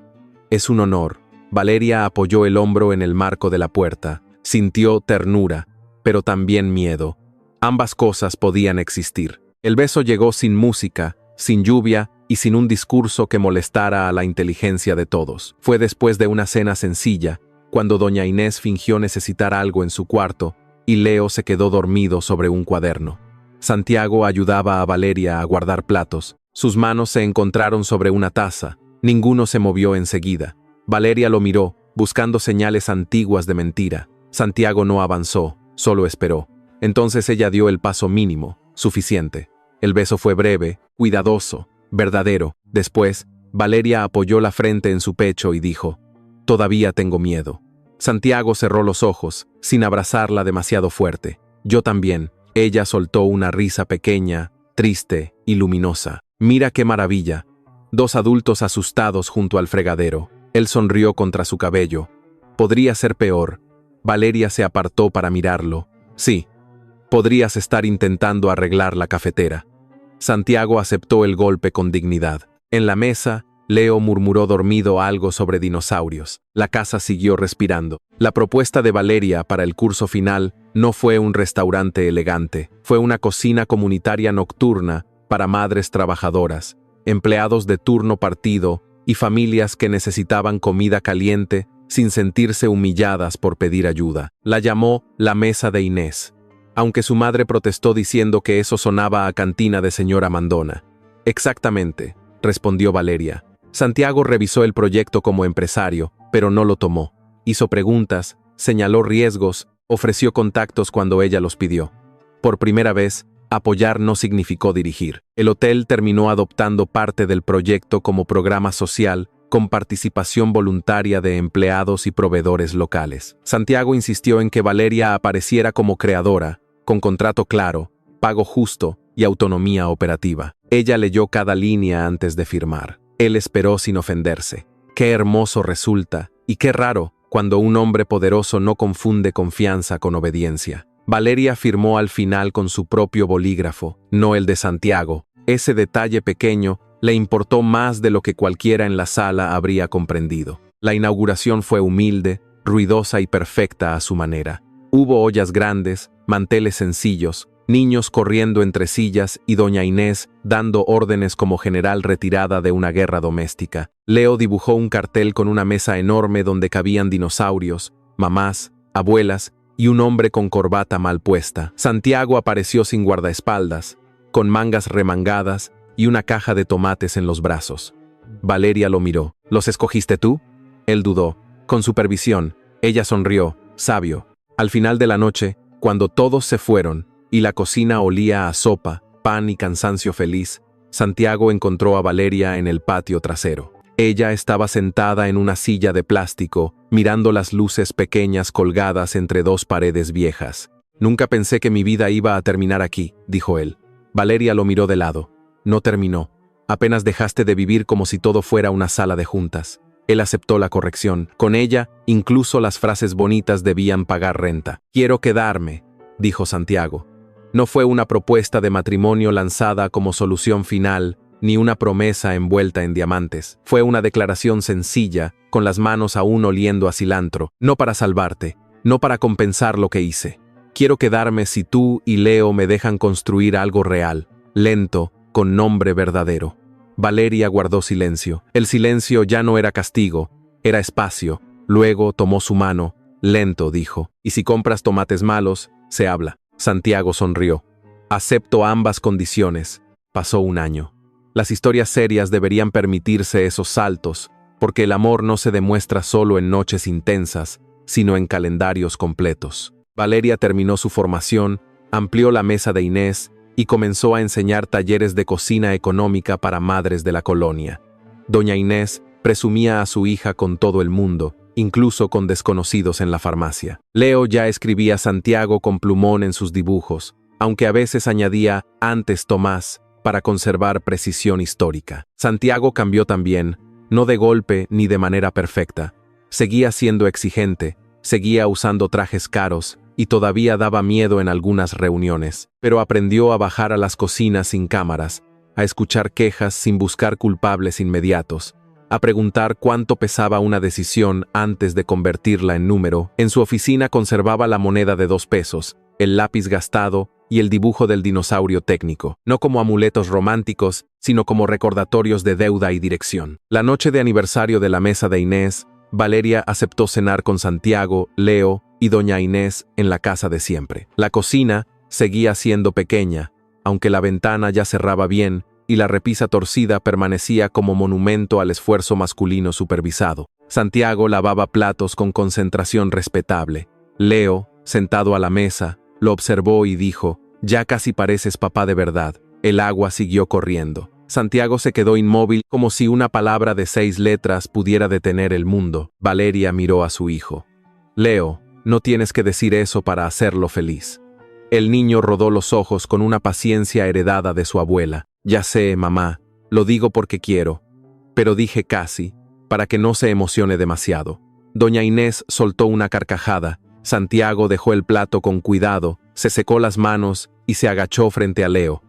Es un honor. Valeria apoyó el hombro en el marco de la puerta. Sintió ternura, pero también miedo. Ambas cosas podían existir. El beso llegó sin música, sin lluvia y sin un discurso que molestara a la inteligencia de todos. Fue después de una cena sencilla, cuando doña Inés fingió necesitar algo en su cuarto y Leo se quedó dormido sobre un cuaderno. Santiago ayudaba a Valeria a guardar platos. Sus manos se encontraron sobre una taza. Ninguno se movió enseguida. Valeria lo miró, buscando señales antiguas de mentira. Santiago no avanzó, solo esperó. Entonces ella dio el paso mínimo, suficiente. El beso fue breve, cuidadoso, verdadero. Después, Valeria apoyó la frente en su pecho y dijo, «Todavía tengo miedo». Santiago cerró los ojos, sin abrazarla demasiado fuerte. «Yo también». Ella soltó una risa pequeña, triste y luminosa. «Mira qué maravilla». 2 adultos asustados junto al fregadero. Él sonrió contra su cabello. «Podría ser peor». Valeria se apartó para mirarlo. «Sí, podrías estar intentando arreglar la cafetera». Santiago aceptó el golpe con dignidad. En la mesa, Leo murmuró dormido algo sobre dinosaurios. La casa siguió respirando. La propuesta de Valeria para el curso final no fue un restaurante elegante, fue una cocina comunitaria nocturna para madres trabajadoras, empleados de turno partido y familias que necesitaban comida caliente sin sentirse humilladas por pedir ayuda. La llamó la mesa de Inés, aunque su madre protestó diciendo que eso sonaba a cantina de señora mandona. «Exactamente», respondió Valeria. Santiago revisó el proyecto como empresario, pero no lo tomó. Hizo preguntas, señaló riesgos, ofreció contactos cuando ella los pidió. Por primera vez, apoyar no significó dirigir. El hotel terminó adoptando parte del proyecto como programa social, con participación voluntaria de empleados y proveedores locales. Santiago insistió en que Valeria apareciera como creadora, con contrato claro, pago justo y autonomía operativa. Ella leyó cada línea antes de firmar. Él esperó sin ofenderse. Qué hermoso resulta, y qué raro, cuando un hombre poderoso no confunde confianza con obediencia. Valeria firmó al final con su propio bolígrafo, no el de Santiago. Ese detalle pequeño le importó más de lo que cualquiera en la sala habría comprendido. La inauguración fue humilde, ruidosa y perfecta a su manera. Hubo ollas grandes, manteles sencillos, niños corriendo entre sillas y doña Inés dando órdenes como general retirada de una guerra doméstica. Leo dibujó un cartel con una mesa enorme donde cabían dinosaurios, mamás, abuelas y un hombre con corbata mal puesta. Santiago apareció sin guardaespaldas, con mangas remangadas y una caja de tomates en los brazos. Valeria lo miró. ¿Los escogiste tú? Él dudó. Con supervisión, ella sonrió, sabio. Al final de la noche, cuando todos se fueron y la cocina olía a sopa, pan y cansancio feliz, Santiago encontró a Valeria en el patio trasero. Ella estaba sentada en una silla de plástico, mirando las luces pequeñas colgadas entre 2 paredes viejas. «Nunca pensé que mi vida iba a terminar aquí», dijo él. Valeria lo miró de lado. «No terminó. Apenas dejaste de vivir como si todo fuera una sala de juntas». Él aceptó la corrección. Con ella, incluso las frases bonitas debían pagar renta. «Quiero quedarme», dijo Santiago. No fue una propuesta de matrimonio lanzada como solución final, ni una promesa envuelta en diamantes. Fue una declaración sencilla, con las manos aún oliendo a cilantro. No para salvarte, no para compensar lo que hice. Quiero quedarme si tú y Leo me dejan construir algo real, lento, con nombre verdadero. Valeria guardó silencio. El silencio ya no era castigo, era espacio. Luego tomó su mano. Lento, dijo. Y si compras tomates malos, se habla. Santiago sonrió. Acepto ambas condiciones. Pasó un año. Las historias serias deberían permitirse esos saltos, porque el amor no se demuestra solo en noches intensas, sino en calendarios completos. Valeria terminó su formación, amplió la mesa de Inés y comenzó a enseñar talleres de cocina económica para madres de la colonia. Doña Inés presumía a su hija con todo el mundo, incluso con desconocidos en la farmacia. Leo ya escribía Santiago con plumón en sus dibujos, aunque a veces añadía antes Tomás para conservar precisión histórica. Santiago cambió también, no de golpe ni de manera perfecta. Seguía siendo exigente, seguía usando trajes caros y todavía daba miedo en algunas reuniones, pero aprendió a bajar a las cocinas sin cámaras, a escuchar quejas sin buscar culpables inmediatos, a preguntar cuánto pesaba una decisión antes de convertirla en número. En su oficina conservaba la moneda de 2 pesos, el lápiz gastado y el dibujo del dinosaurio técnico, no como amuletos románticos, sino como recordatorios de deuda y dirección. La noche de aniversario de la mesa de Inés, Valeria aceptó cenar con Santiago, Leo y doña Inés en la casa de siempre. La cocina seguía siendo pequeña, aunque la ventana ya cerraba bien y la repisa torcida permanecía como monumento al esfuerzo masculino supervisado. Santiago lavaba platos con concentración respetable. Leo, sentado a la mesa, lo observó y dijo: «Ya casi pareces papá de verdad». El agua siguió corriendo. Santiago se quedó inmóvil, como si una palabra de 6 letras pudiera detener el mundo. Valeria miró a su hijo. «Leo, no tienes que decir eso para hacerlo feliz». El niño rodó los ojos con una paciencia heredada de su abuela. «Ya sé, mamá, lo digo porque quiero». Pero dije casi, para que no se emocione demasiado. Doña Inés soltó una carcajada. Santiago dejó el plato con cuidado, se secó las manos y se agachó frente a Leo.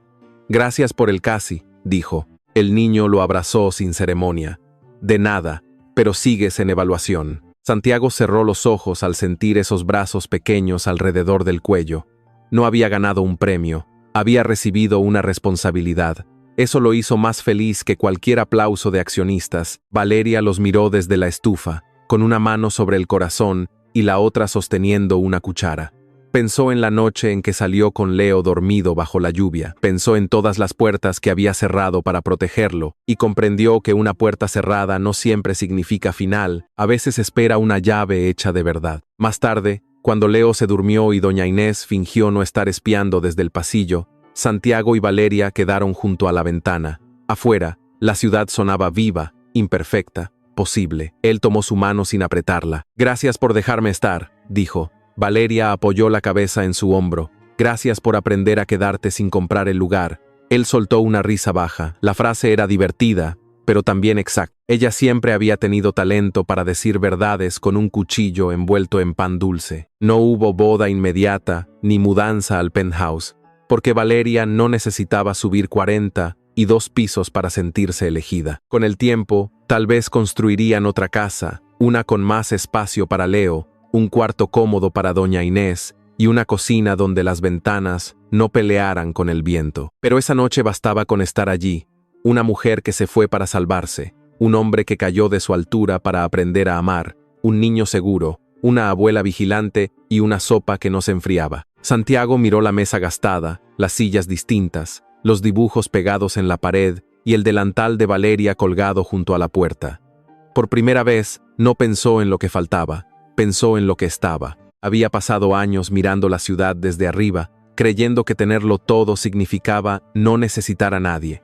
«Gracias por el casi», dijo. El niño lo abrazó sin ceremonia. «De nada, pero sigues en evaluación». Santiago cerró los ojos al sentir esos brazos pequeños alrededor del cuello. No había ganado un premio, había recibido una responsabilidad. Eso lo hizo más feliz que cualquier aplauso de accionistas. Valeria los miró desde la estufa, con una mano sobre el corazón y la otra sosteniendo una cuchara. Pensó en la noche en que salió con Leo dormido bajo la lluvia. Pensó en todas las puertas que había cerrado para protegerlo, y comprendió que una puerta cerrada no siempre significa final, a veces espera una llave hecha de verdad. Más tarde, cuando Leo se durmió y doña Inés fingió no estar espiando desde el pasillo, Santiago y Valeria quedaron junto a la ventana. Afuera, la ciudad sonaba viva, imperfecta, posible. Él tomó su mano sin apretarla. «Gracias por dejarme estar», dijo. Valeria apoyó la cabeza en su hombro. «Gracias por aprender a quedarte sin comprar el lugar». Él soltó una risa baja. La frase era divertida, pero también exacta. Ella siempre había tenido talento para decir verdades con un cuchillo envuelto en pan dulce. No hubo boda inmediata, ni mudanza al penthouse, porque Valeria no necesitaba subir 42 pisos para sentirse elegida. Con el tiempo, tal vez construirían otra casa, una con más espacio para Leo, un cuarto cómodo para doña Inés y una cocina donde las ventanas no pelearan con el viento. Pero esa noche bastaba con estar allí, una mujer que se fue para salvarse, un hombre que cayó de su altura para aprender a amar, un niño seguro, una abuela vigilante y una sopa que no se enfriaba. Santiago miró la mesa gastada, las sillas distintas, los dibujos pegados en la pared y el delantal de Valeria colgado junto a la puerta. Por primera vez, no pensó en lo que faltaba, pensó en lo que estaba. Había pasado años mirando la ciudad desde arriba, creyendo que tenerlo todo significaba no necesitar a nadie.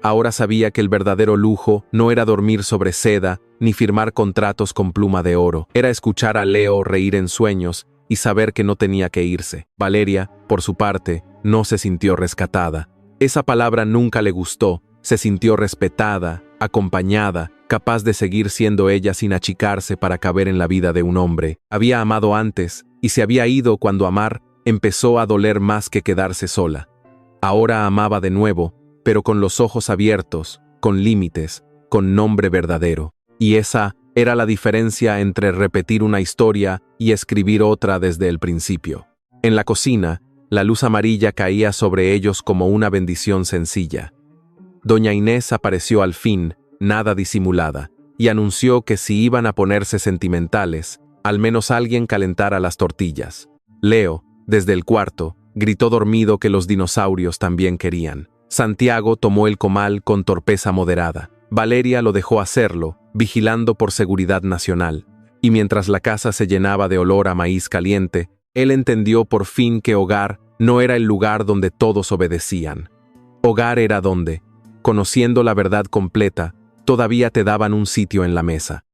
Ahora sabía que el verdadero lujo no era dormir sobre seda ni firmar contratos con pluma de oro. Era escuchar a Leo reír en sueños y saber que no tenía que irse. Valeria, por su parte, no se sintió rescatada. Esa palabra nunca le gustó. Se sintió respetada, acompañada, capaz de seguir siendo ella sin achicarse para caber en la vida de un hombre. Había amado antes y se había ido cuando amar empezó a doler más que quedarse sola. Ahora amaba de nuevo, pero con los ojos abiertos, con límites, con nombre verdadero. Y esa era la diferencia entre repetir una historia y escribir otra desde el principio. En la cocina, la luz amarilla caía sobre ellos como una bendición sencilla. Doña Inés apareció al fin, nada disimulada, y anunció que si iban a ponerse sentimentales, al menos alguien calentara las tortillas. Leo, desde el cuarto, gritó dormido que los dinosaurios también querían. Santiago tomó el comal con torpeza moderada. Valeria lo dejó hacerlo, vigilando por seguridad nacional. Y mientras la casa se llenaba de olor a maíz caliente, él entendió por fin que hogar no era el lugar donde todos obedecían. Hogar era donde, conociendo la verdad completa, todavía te daban un sitio en la mesa.